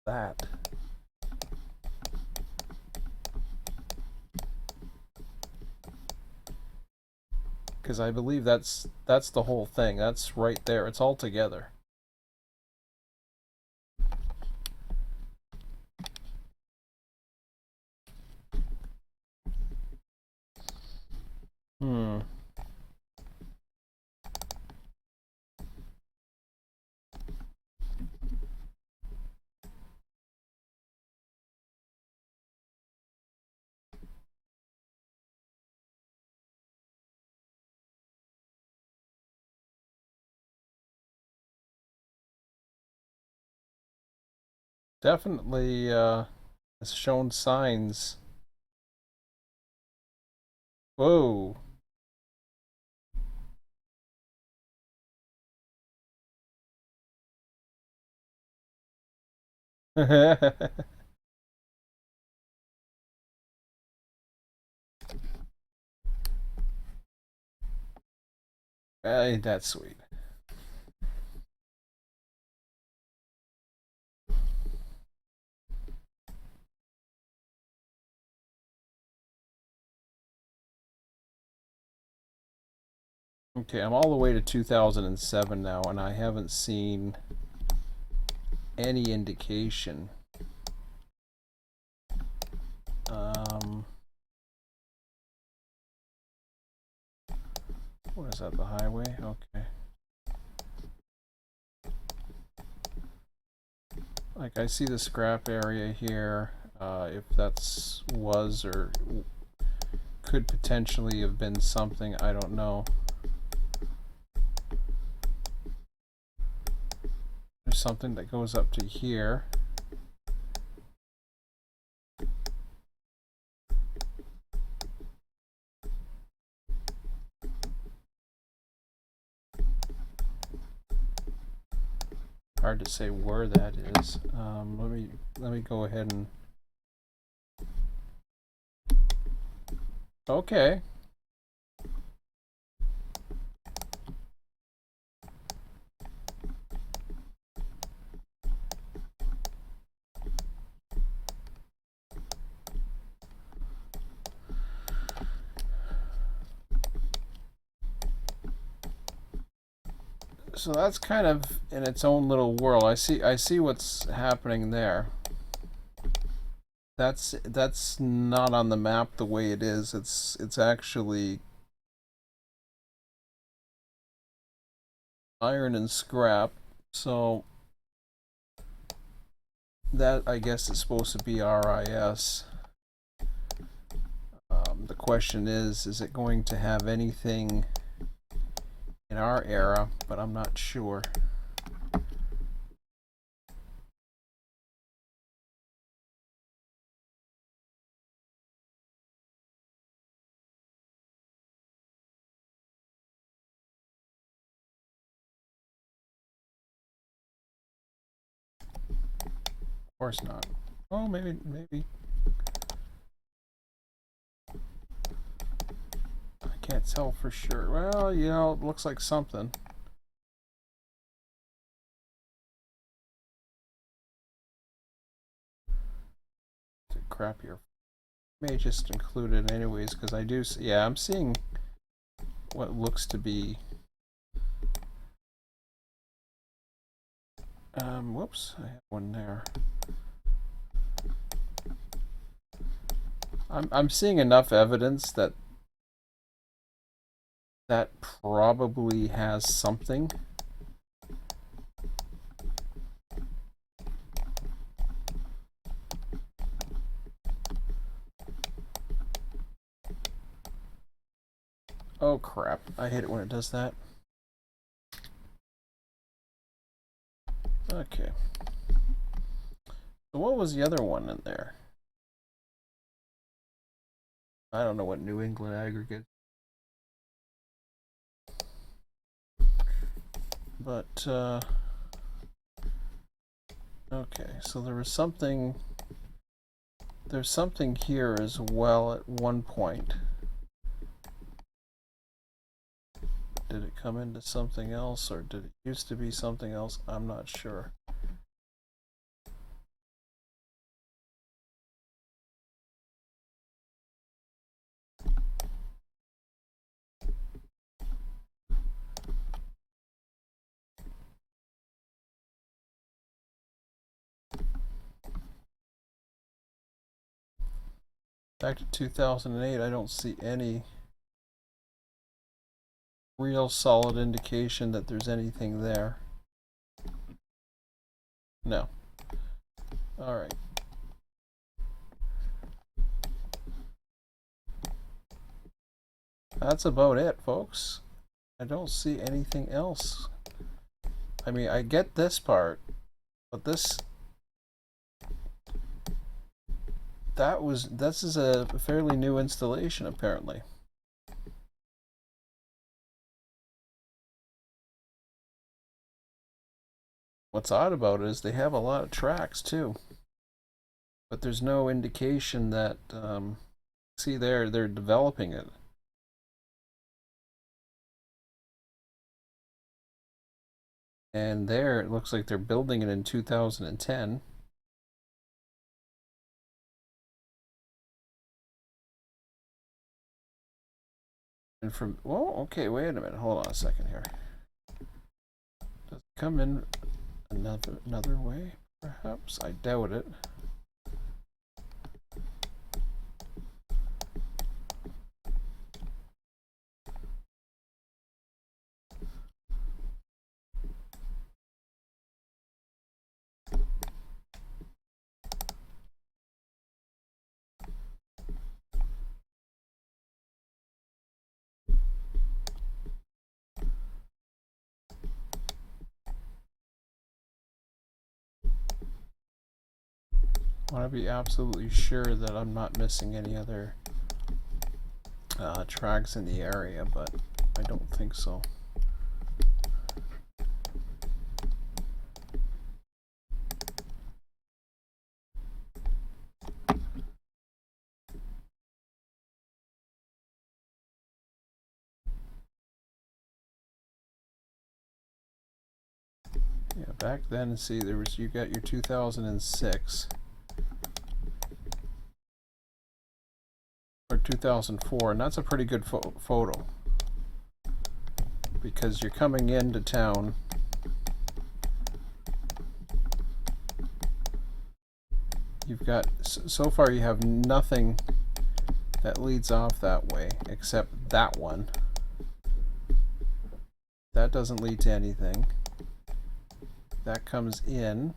that. Because I believe that's the whole thing. That's right there. It's all together. Hmm. definitely has shown signs. Whoa. Ain't that sweet. Okay, I'm all the way to 2007 now, and I haven't seen any indication. Um, what is that, the highway? Okay. Like, I see the scrap area here. If that's was or could potentially have been something, I don't know. There's something that goes up to here. Hard to say where that is. Let me go ahead and. Okay. So that's kind of in its own little world. I see what's happening there. That's not on the map the way it is. It's actually iron and scrap. So that, I guess, is supposed to be RIS. The question is it going to have anything in our era? But I'm not sure. Of course not. Oh, maybe. I can't tell for sure. Well, you know, it looks like something. Crap here. May just include it anyways, because I do see, yeah, I'm seeing what looks to be whoops, I have one there. I'm seeing enough evidence that that probably has something. Oh crap, I hate it when it does that. Okay. So what was the other one in there? I don't know what New England aggregate. But okay, so there was something, there's something here as well at one point. Did it come into something else, or did it used to be something else? I'm not sure. Back to 2008, I don't see any real solid indication that there's anything there. No. Alright. That's about it, folks. I don't see anything else. I mean, I get this part, but this this is a fairly new installation apparently. What's odd about it is they have a lot of tracks too, but there's no indication that see they're developing it. And there it looks like they're building it in 2010. And from, well, okay, wait a minute, hold on a second here. Does it come in another way, perhaps? I doubt it. I want to be absolutely sure that I'm not missing any other tracks in the area, but I don't think so. Yeah, back then, see, there was, you got your 2006 or 2004, and that's a pretty good photo because you're coming into town. You've got, so far you have nothing that leads off that way except that one. That doesn't lead to anything. That comes in.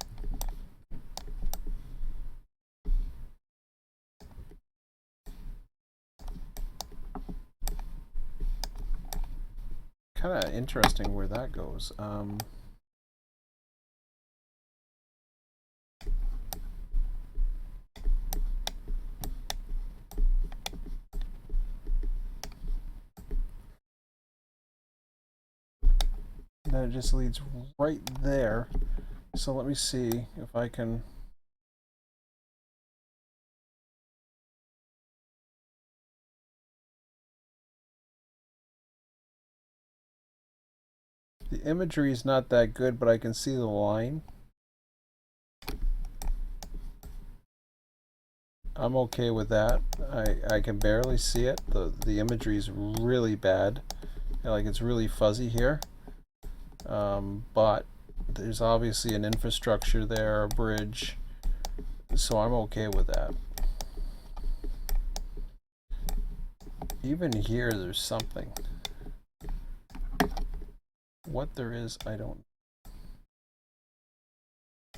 Kind of interesting where that goes. Then it just leads right there. So let me see if I can. The imagery is not that good, but I can see the line. I'm okay with that. I can barely see it. The imagery is really bad. Like it's really fuzzy here. But there's obviously an infrastructure there, a bridge. So I'm okay with that. Even here there's something. What there is, I don't.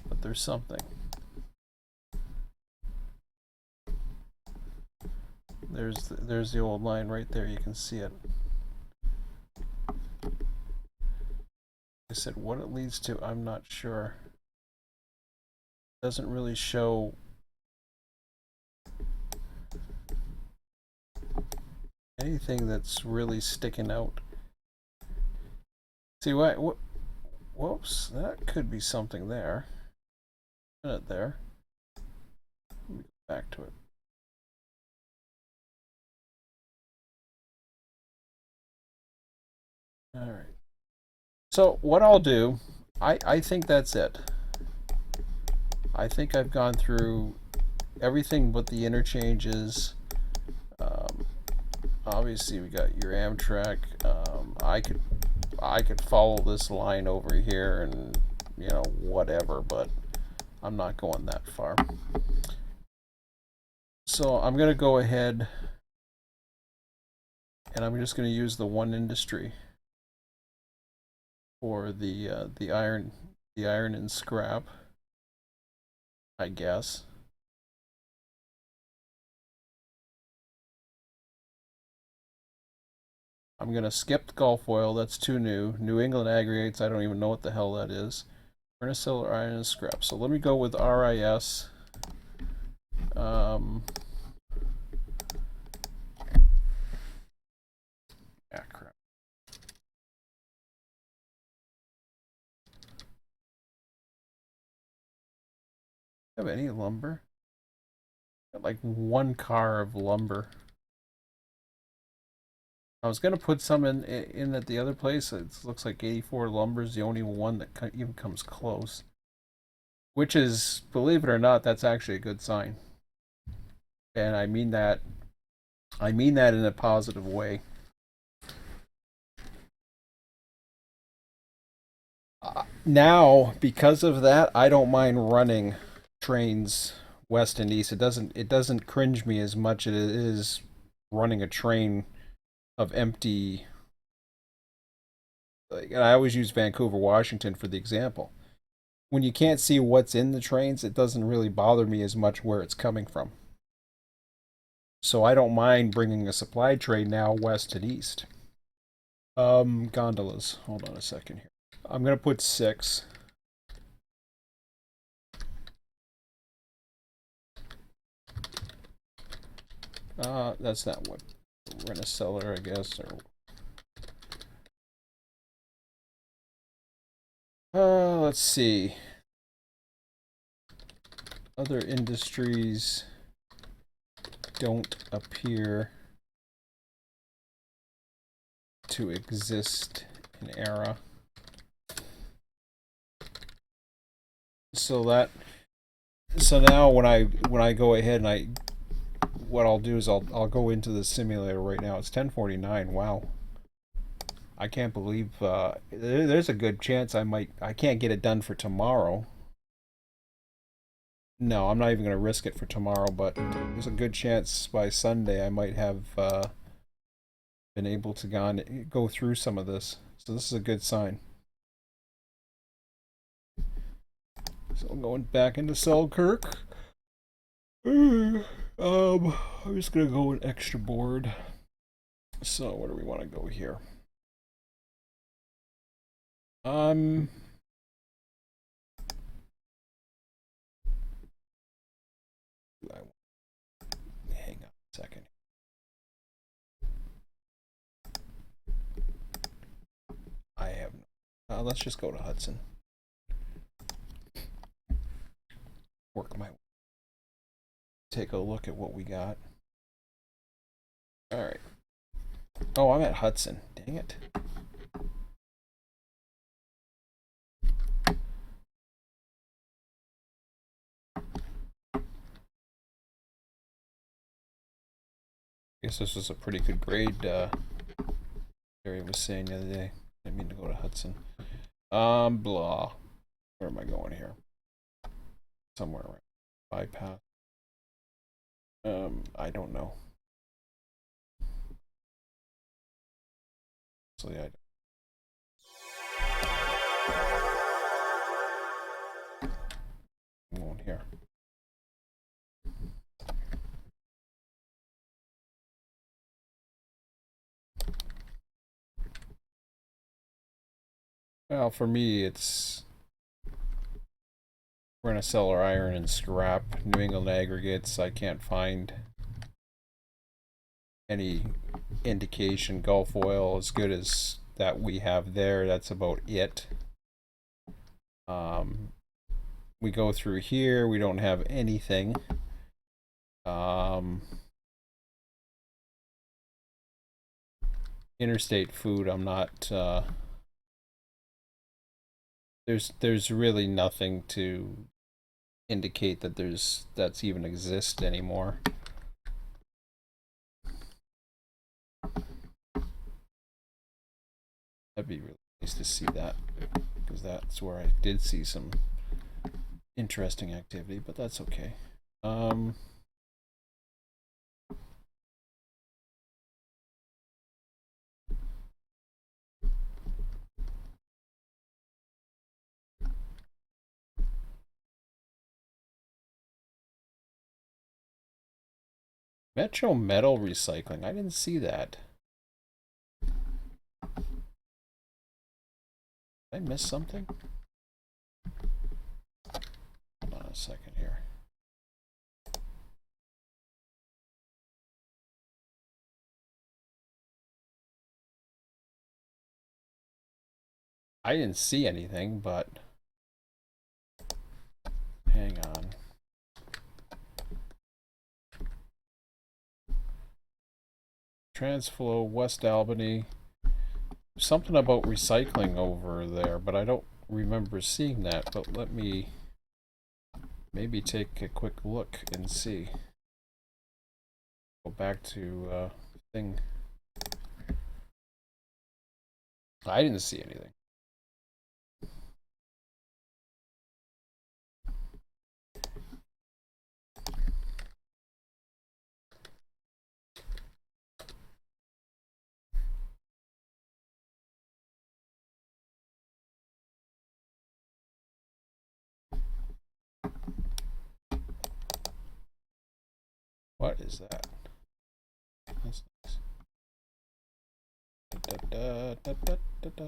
But there's something. There's the old line right there. You can see it. I said what it leads to, I'm not sure. It doesn't really show anything that's really sticking out. See what? Whoops, that could be something there. There. Let me go back to it. All right. So what I'll do, I think that's it. I think I've gone through everything but the interchanges. Obviously, we got your Amtrak. I could follow this line over here and whatever, but I'm not going that far. So I'm gonna go ahead and I'm just gonna use the one industry for the iron and scrap, I guess. I'm gonna skip the Gulf oil. That's too new. New England aggregates. I don't even know what the hell that is. We're gonna sell iron and scrap. So let me go with RIS. Ah, crap. Have any lumber? Got like one car of lumber. I was gonna put some in at the other place. It looks like 84 lumber is the only one that even comes close. Which is, believe it or not, that's actually a good sign. And I mean that. I mean that in a positive way. Now, because of that, I don't mind running trains west and east. It doesn't cringe me as much as it is running a train of empty. Like, and I always use Vancouver, Washington for the example. When you can't see what's in the trains, it doesn't really bother me as much where it's coming from. So I don't mind bringing a supply train now west and east. Gondolas. Hold on a second here. I'm gonna put 6. That's not what we're gonna sell her, I guess. Or let's see. Other industries don't appear to exist in era. So now when I go ahead and what I'll do is I'll go into the simulator right now. It's 10:49. Wow. I can't believe there's a good chance I can't get it done for tomorrow. No, I'm not even going to risk it for tomorrow, but there's a good chance by Sunday I might have been able to go through some of this. So this is a good sign. So I'm going back into Selkirk. I'm just going to go an extra board. So where do we want to go here? Hang on a second. I have. Let's just go to Hudson. Work my. Take a look at what we got. All right. Oh, I'm at Hudson. Dang it. I guess this was a pretty good grade. Gary was saying the other day. I didn't mean to go to Hudson. Blah. Where am I going here? Somewhere around bypass. I don't know. So yeah. I'm going here. Well, for me, we're gonna sell our iron and scrap. New England aggregates. I can't find any indication. Gulf oil as good as that we have there. That's about it. We go through here. We don't have anything. Interstate food. I'm not. There's really nothing to indicate that that's even exist anymore. That'd be really nice to see that, because that's where I did see some interesting activity, but that's okay. Metro Metal Recycling. I didn't see that. Did I miss something? Hold on a second here. I didn't see anything, but hang on. Transflow, West Albany. Something about recycling over there, but I don't remember seeing that. But let me maybe take a quick look and see. Go back to thing. I didn't see anything. What is that? That's nice. Da, da, da, da, da, da.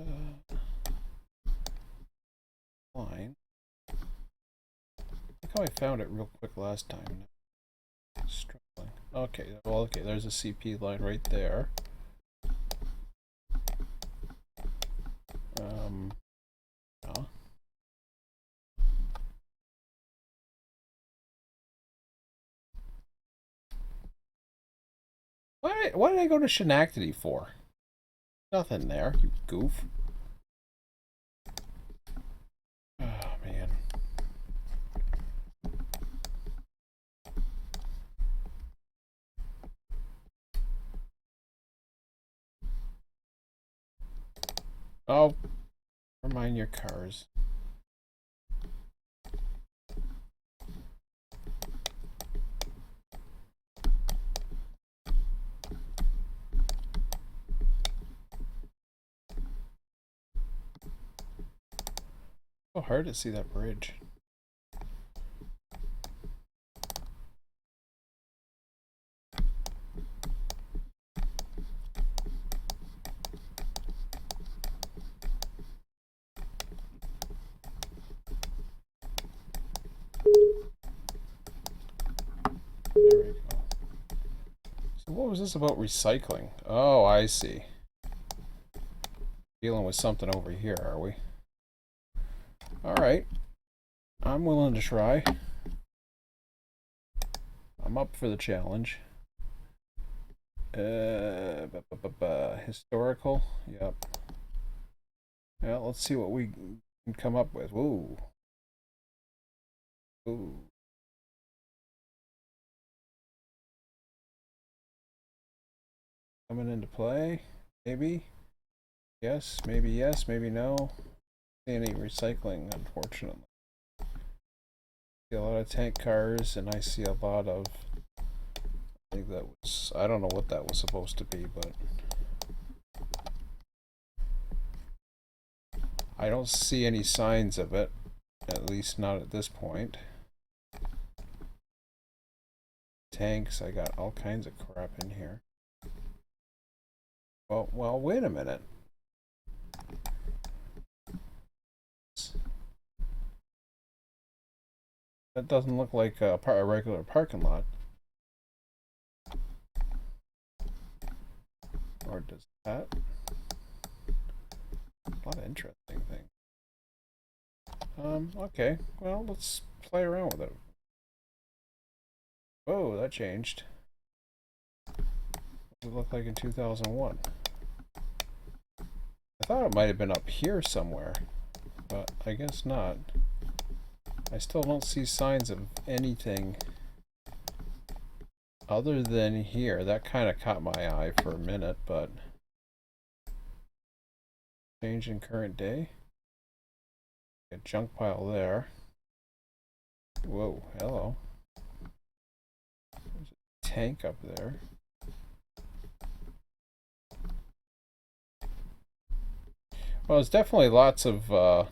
Line. Look how I found it real quick last time. Struggling. Okay, well, okay, there's a CP line right there. Yeah. Why did I go to Schenectady for? Nothing there, you goof. Oh, man. Oh, never mind your cars. So hard to see that bridge. There we go. So what was this about recycling? Oh, I see. Dealing with something over here, are we? Alright. I'm willing to try. I'm up for the challenge. Historical? Yep. Yeah, let's see what we can come up with. Ooh. Ooh. Coming into play? Maybe? Yes, maybe no. See any recycling, unfortunately. See a lot of tank cars, and I see a lot of. I think that was. I don't know what that was supposed to be, but. I don't see any signs of it. At least not at this point. Tanks, I got all kinds of crap in here. Well, wait a minute. That doesn't look like a regular parking lot. Or does that? A lot of interesting things. Okay. Well, let's play around with it. Whoa, that changed. What does it look like in 2001? I thought it might have been up here somewhere, but I guess not. I still don't see signs of anything other than here. That kind of caught my eye for a minute, but change in current day. A junk pile there. Whoa, hello. There's a tank up there. Well, there's definitely lots of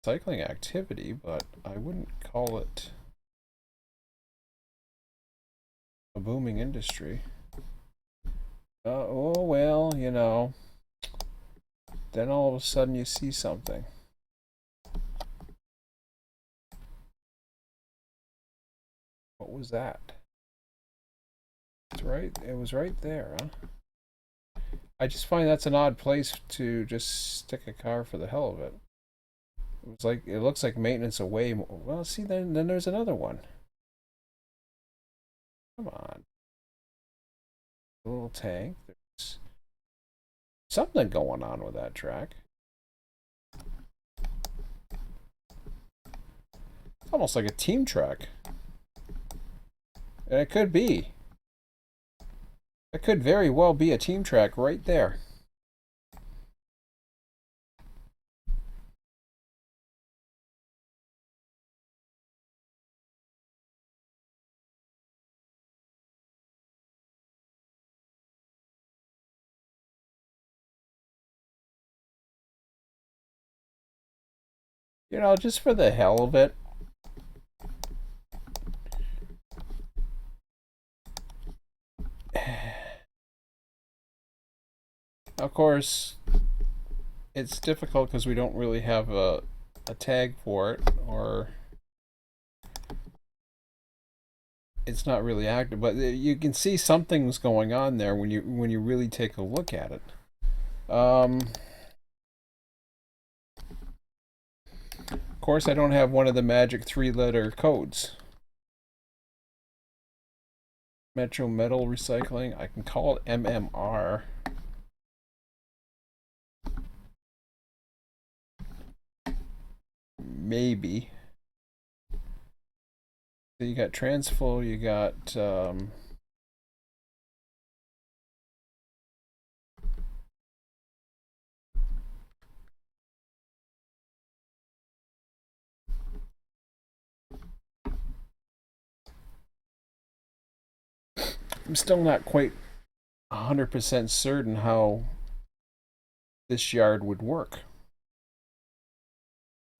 cycling activity, but I wouldn't call it a booming industry. Oh, well, you know. Then all of a sudden you see something. What was that? It's right. It was right there, huh? I just find that's an odd place to just stick a car for the hell of it. It's like it looks like maintenance away. Well, see, then there's another one. Come on, a little tank. There's something going on with that track. It's almost like a team track, and it could be. It could very well be a team track right there. You know, just for the hell of it. Of course, it's difficult because we don't really have a tag for it, or it's not really active. But you can see something's going on there when you really take a look at it. Of course, I don't have one of the magic three-letter codes. Metro Metal Recycling. I can call it MMR. Maybe. So you got Transflow, you got I'm still not quite 100% certain how this yard would work.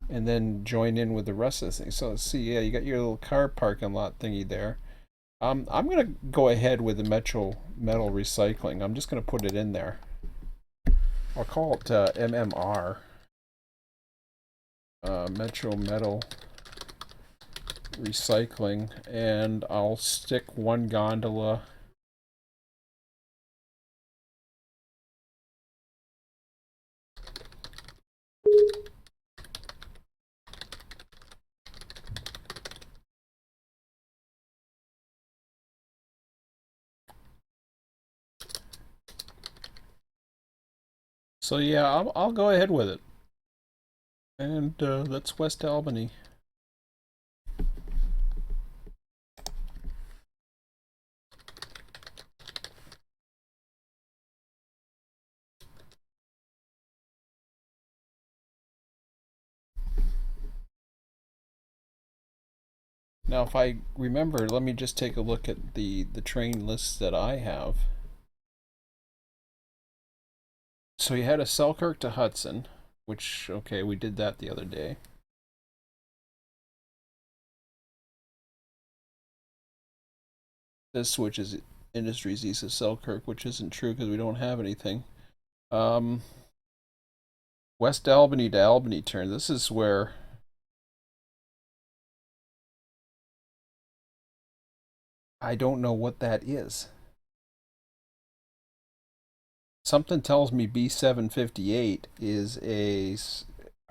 And then join in with the rest of the thing. So let's see, yeah, you got your little car parking lot thingy there. I'm gonna go ahead with the Metro Metal Recycling. I'm just gonna put it in there. I'll call it MMR. Metro Metal Recycling, and I'll stick one gondola. So yeah, I'll go ahead with it. And that's West Albany. Now, if I remember, let me just take a look at the train lists that I have. So you had a Selkirk to Hudson, which, okay, we did that the other day. This switches Industries east of Selkirk, which isn't true because we don't have anything. Um, West Albany to Albany turn. This is where I don't know what that is. Something tells me B758 is a.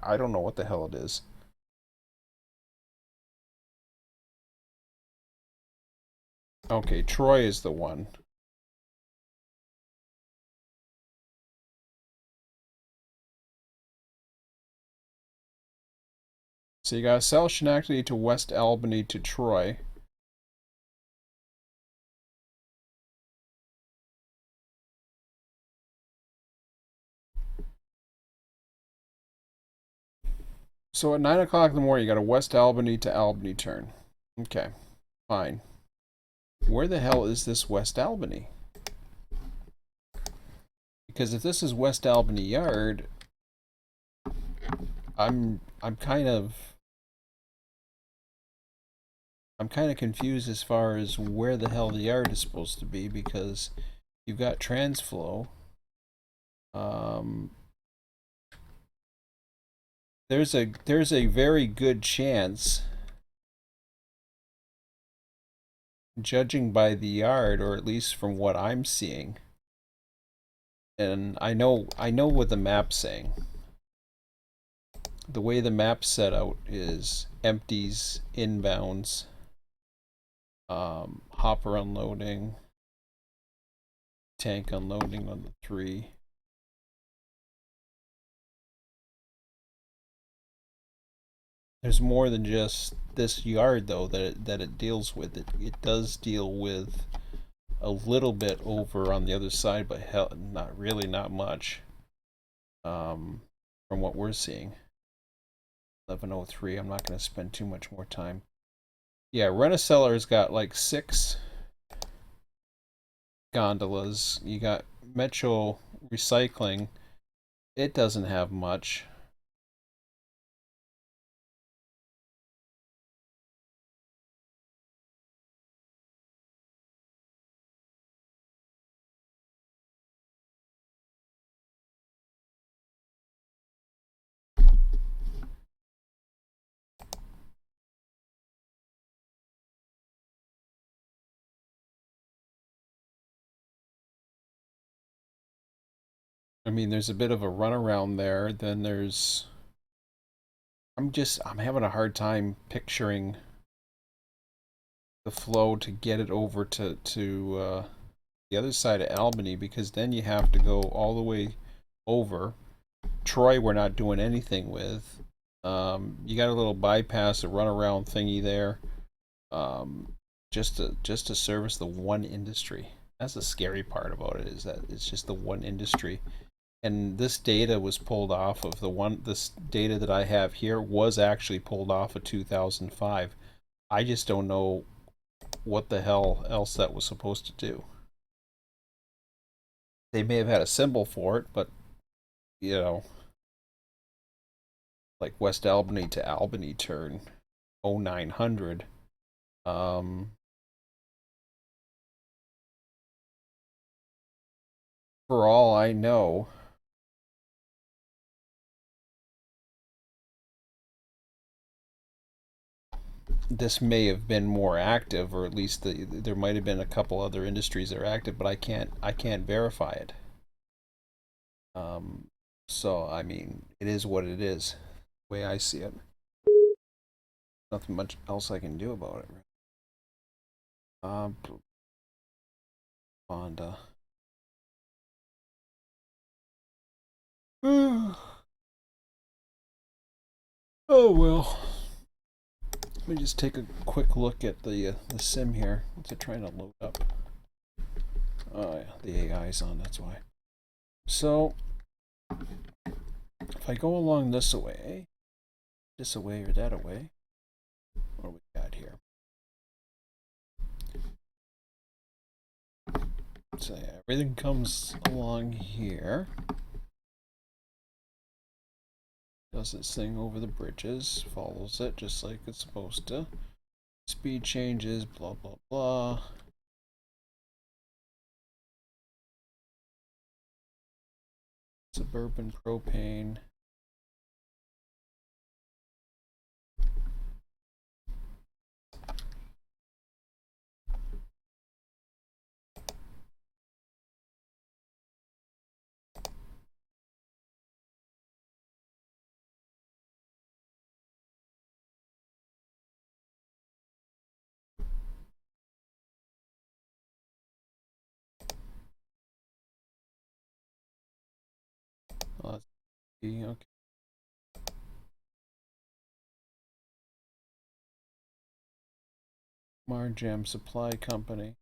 I don't know what the hell it is. Okay, Troy is the one. So you got South Schenectady to West Albany to Troy. So at 9 o'clock in the morning, you got a West Albany to Albany turn. Okay, fine. Where the hell is this West Albany? Because if this is West Albany Yard, I'm kind of confused as far as where the hell the yard is supposed to be, because you've got Transflow. There's a very good chance, judging by the yard, or at least from what I'm seeing, And I know what the map's saying. The way the map's set out is empties, inbounds, hopper unloading, tank unloading on the 3. There's more than just this yard though that it deals with. It does deal with a little bit over on the other side, but hell, not really, not much. From what we're seeing. 1103. I'm not going to spend too much more time. Yeah, Rent-A-Cellar's got like 6 gondolas. You got Metro Recycling. It doesn't have much. I mean, there's a bit of a runaround there. Then there's. I'm having a hard time picturing the flow to get it over to the other side of Albany, because then you have to go all the way over. Troy, we're not doing anything with. You got a little bypass, a runaround thingy there, um, just to service the one industry. That's the scary part about it, is that it's just the one industry. And this data was pulled off of this data that I have here was actually pulled off of 2005. I just don't know what the hell else that was supposed to do. They may have had a symbol for it, but you know, like West Albany to Albany turn 0900. Um, for all I know, this may have been more active, or at least there might have been a couple other industries that are active, but I can't verify it. Um, so I mean, it is what it is, the way I see it. Nothing much else I can do about it. Um, Honda. Oh well. Let me just take a quick look at the sim here. What's it trying to load up? Oh yeah, the AI's on. That's why. So if I go along this away or that away, what do we got here? So yeah, everything comes along here. Does its thing over the bridges, follows it just like it's supposed to. Speed changes, blah blah blah. Suburban propane. Let's see, okay. Marjam Supply Company.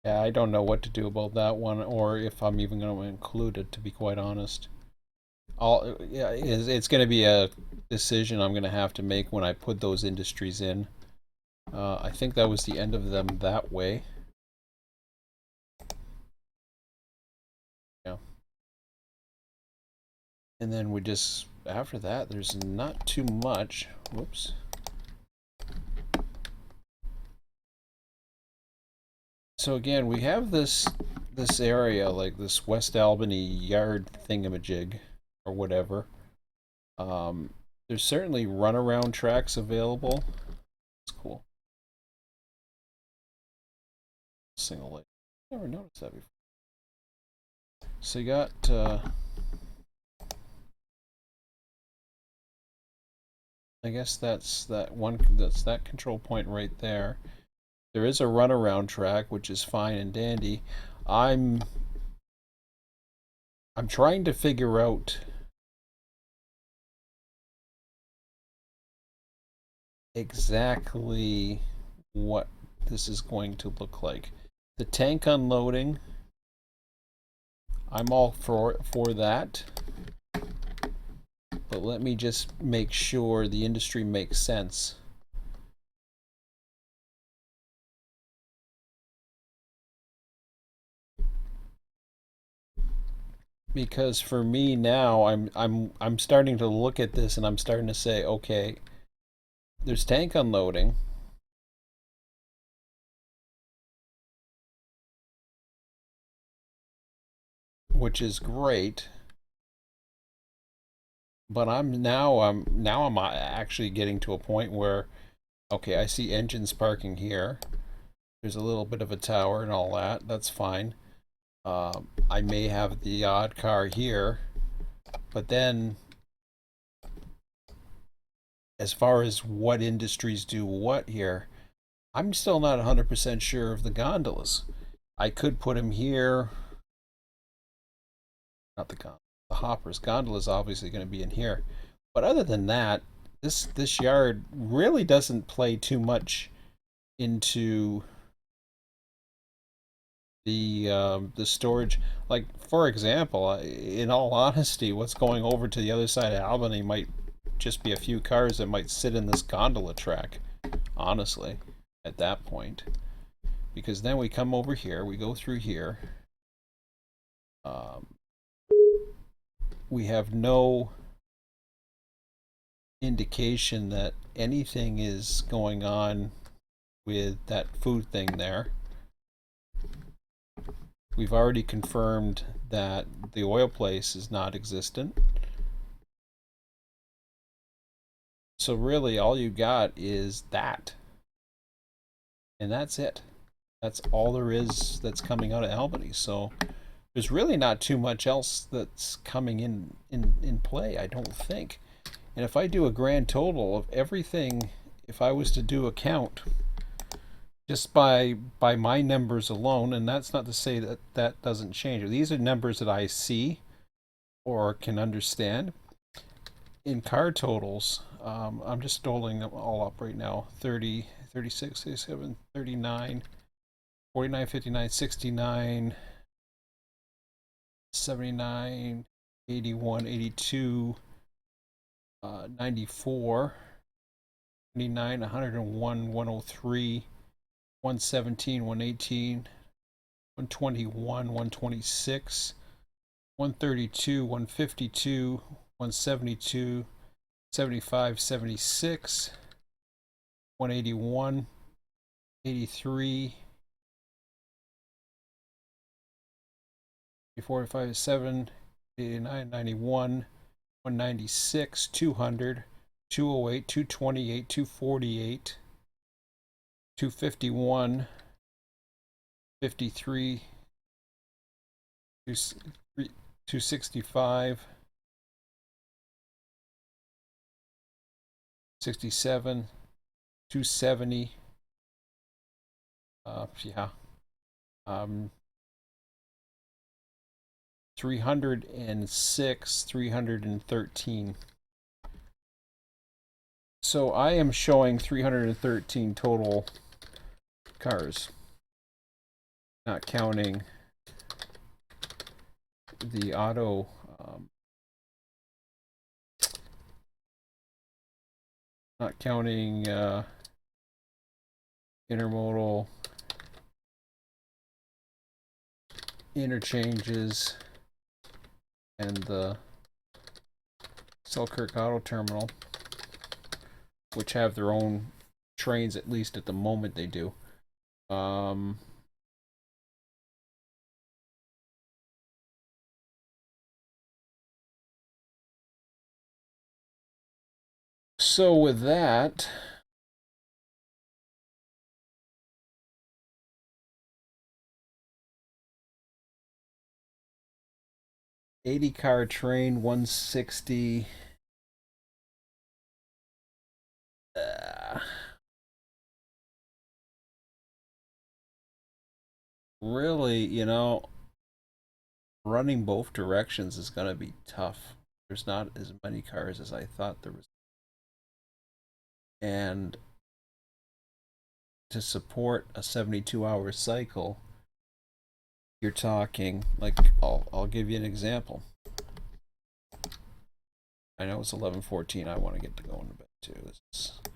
Yeah, I don't know what to do about that one, or if I'm even going to include it, to be quite honest. yeah, it's going to be a decision I'm going to have to make when I put those industries in. I think that was the end of them that way. Yeah. And then we just, after that, there's not too much. Whoops. So again, we have this area, like this West Albany yard thingamajig, or whatever. There's certainly runaround tracks available. It's cool. Single lane. Never noticed that before. So you got I guess that's that control point right there. There is a runaround track, which is fine and dandy. I'm I'm trying to figure out exactly what this is going to look like. The tank unloading, I'm all for that. But let me just make sure the industry makes sense. Because for me now, I'm starting to look at this and I'm starting to say, okay, there's tank unloading, which is great, but I'm actually getting to a point where, okay, I see engines parking here. There's a little bit of a tower and all that. That's fine. I may have the odd car here, but then as far as what industries do what here, I'm still not 100% sure of the gondolas. I could put them here. Not the gondola. The hoppers. Gondola is obviously going to be in here. But other than that, this yard really doesn't play too much into the storage. Like for example, in all honesty, what's going over to the other side of Albany might just be a few cars that might sit in this gondola track. Honestly, at that point, because then we come over here, we go through here. Um, we have no indication that anything is going on with that food thing there. We've already confirmed that the oil place is not existent. So really all you got is that. And that's it. That's all there is that's coming out of Albany. So there's really not too much else that's coming in play, I don't think. And if I do a grand total of everything, if I was to do a count just by my numbers alone, and that's not to say that that doesn't change. These are numbers that I see or can understand. In car totals, I'm just doling them all up right now. 30, 36, 37, 39, 49, 59, 69, 79, 81, 82, 94, 99, 101, 103, 117, 118, 121, 126, 132, 152, 172, 75, 76, 181, 83, 84, 85, 7, 89, 91, 196, 200, 208, 228, 248, 251, 53, 265, 67, 270. Yeah. 306, 313. So I am showing 313 total cars, not counting the auto not counting intermodal interchanges and the Selkirk Auto Terminal, which have their own trains, at least at the moment they do. So with that, '80 car train, 160. Really, running both directions is going to be tough. There's not as many cars as I thought there was. And to support a 72-hour cycle, you're talking, like, I'll give you an example. I know it's 11:14. I want to get to going to bed too. This is a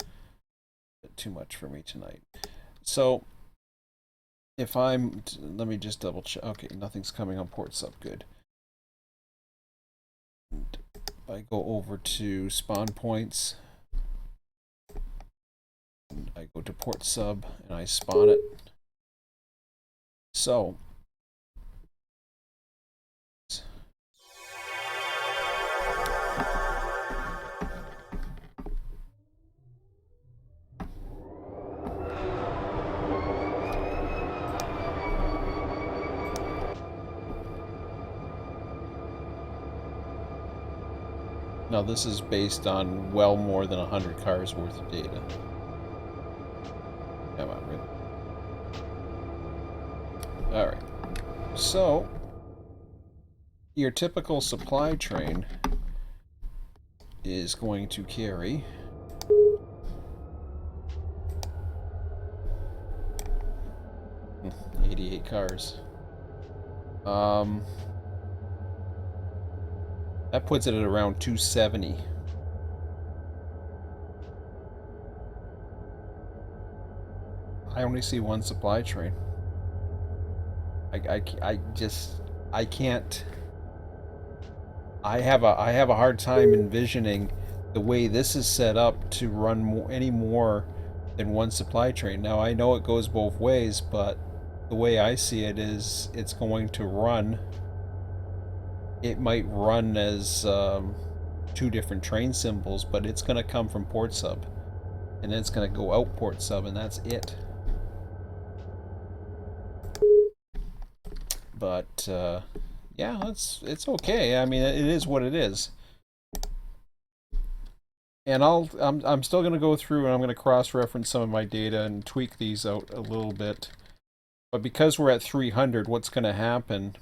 bit too much for me tonight. So if let me just double check. Okay, nothing's coming on port sub. Good. And I go over to spawn points. And I go to port sub and I spawn it. So now this is based on well more than 100 cars worth of data. Come on, really? Alright. So your typical supply train is going to carry 88 cars. That puts it at around 270. I only see one supply train. I can't. I have a hard time envisioning the way this is set up to run any more than one supply train. Now I know it goes both ways, but the way I see it is it's going to run. It might run as two different train symbols, but it's going to come from port sub, and then it's going to go out port sub, and that's it. But yeah, it's okay. I mean, it is what it is. And I'm still going to go through and I'm going to cross-reference some of my data and tweak these out a little bit. But because we're at 300, what's going to happen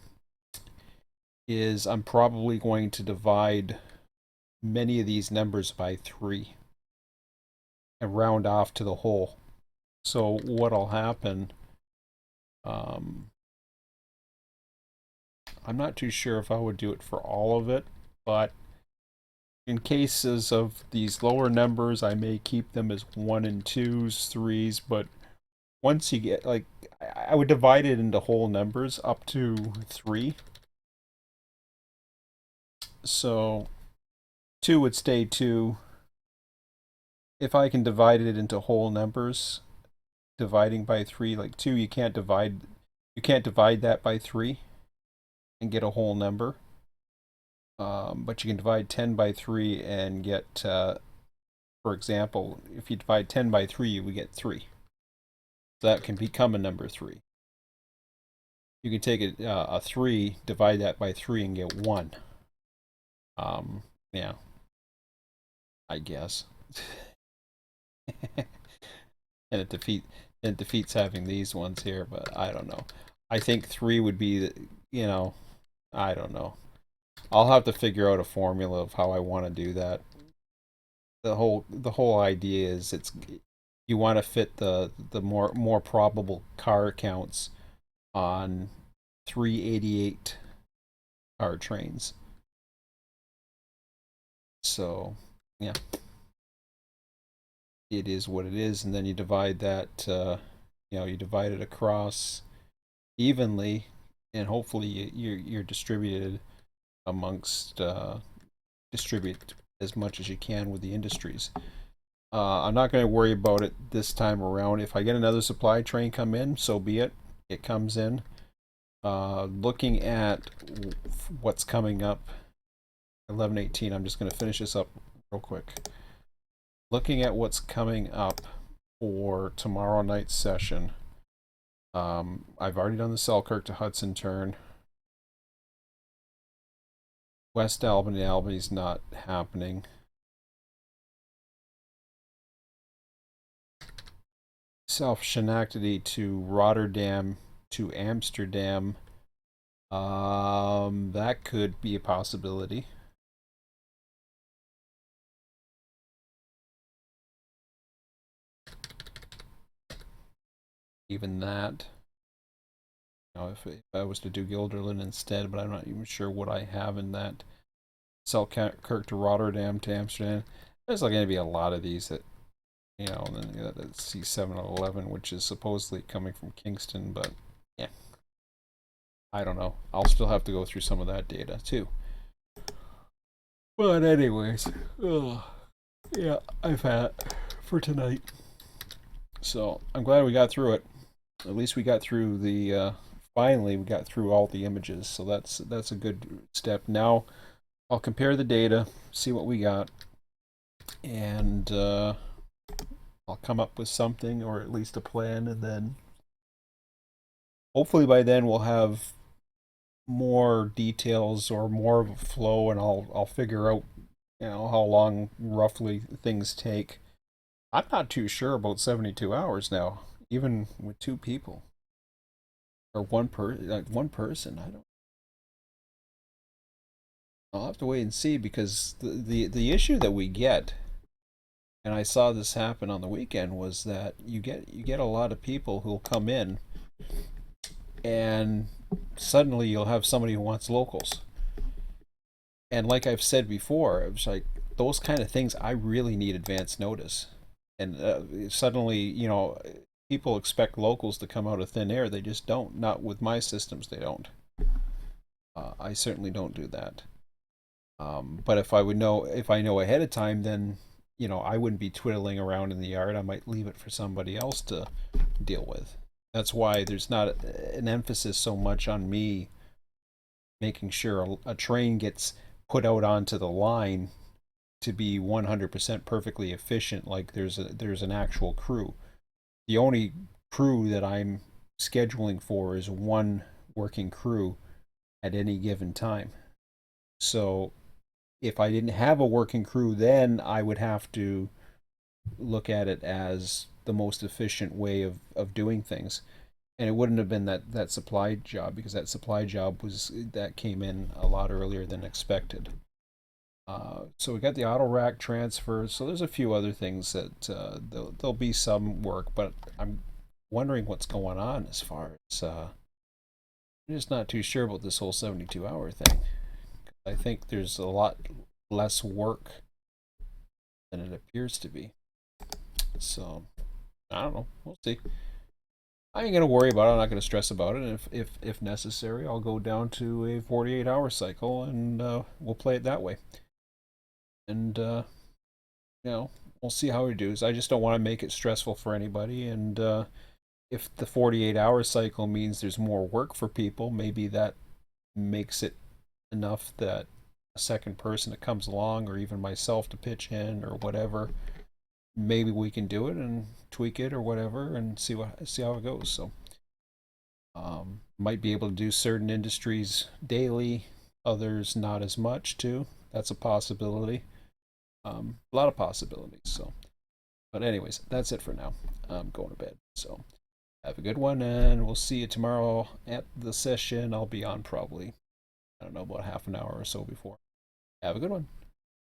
is I'm probably going to divide many of these numbers by 3 and round off to the whole. So what'll happen, I'm not too sure if I would do it for all of it, but in cases of these lower numbers, I may keep them as 1 and 2s, 3s, but once you get, like, I would divide it into whole numbers up to 3. So 2 would stay 2. If I can divide it into whole numbers, dividing by 3, like 2, you can't divide that by 3 and get a whole number. But you can divide 10 by 3 and get, for example, if you divide 10 by 3, you would get 3. So that can become a number 3. You can take a 3, divide that by 3, and get 1. Yeah, I guess. And it defeats having these ones here, but I don't know. I think 3 would be, I don't know. I'll have to figure out a formula of how I want to do that. The whole idea is you want to fit the more probable car counts on 388 car trains. So, yeah. it is what it is, and then you divide that, you divide it across evenly, and hopefully you're distributed amongst distribute as much as you can with the industries. I'm not going to worry about it this time around. If I get another supply train come in, so be it. It comes in. Looking at what's coming up, 11:18. I'm just going to finish this up real quick. Looking at what's coming up for tomorrow night's session. I've already done the Selkirk to Hudson turn. West Albany's not happening. South Schenectady to Rotterdam to Amsterdam. That could be a possibility. Even that. If I was to do Guilderland instead, but I'm not even sure what I have in that. Selkirk to Rotterdam to Amsterdam. There's going to be a lot of these that, and then the C711, which is supposedly coming from Kingston, but yeah, I don't know. I'll still have to go through some of that data too. But anyways, yeah, I've had it for tonight. So I'm glad we got through it. At least we got through the. Finally, we got through all the images, so that's a good step. Now, I'll compare the data, see what we got, and I'll come up with something, or at least a plan, and then hopefully by then we'll have more details or more of a flow, and I'll figure out how long roughly things take. I'm not too sure about 72 hours now, even with two people or one person. I'll have to wait and see, because the issue that we get, and I saw this happen on the weekend, was that you get a lot of people who'll come in, and suddenly you'll have somebody who wants locals. And like I've said before, it was like those kind of things I really need advance notice. And suddenly, people expect locals to come out of thin air. They just don't. Not with my systems, they don't. I certainly don't do that. But if I know ahead of time, then I wouldn't be twiddling around in the yard. I might leave it for somebody else to deal with. That's why there's not an emphasis so much on me making sure a train gets put out onto the line to be 100% perfectly efficient, like there's an actual crew. The only crew that I'm scheduling for is one working crew at any given time. So if I didn't have a working crew, then I would have to look at it as the most efficient way of doing things. And it wouldn't have been that supply job, because that supply job that came in a lot earlier than expected. So we got the auto rack transfer. So there's a few other things that there'll be some work, but I'm wondering what's going on as far as I'm just not too sure about this whole 72-hour thing. I think there's a lot less work than it appears to be. So I don't know. We'll see. I ain't gonna worry about it. I'm not gonna stress about it. And if necessary, I'll go down to a 48-hour cycle, and we'll play it that way. And we'll see how it does. I just don't want to make it stressful for anybody. And if the 48-hour cycle means there's more work for people, maybe that makes it enough that a second person that comes along, or even myself to pitch in or whatever, maybe we can do it and tweak it or whatever, and see how it goes. So might be able to do certain industries daily, others not as much too. That's a possibility. A lot of possibilities. So, but anyways, that's it for now. I'm going to bed. So have a good one, and we'll see you tomorrow at the session. I'll be on probably, I don't know, about half an hour or so before. Have a good one.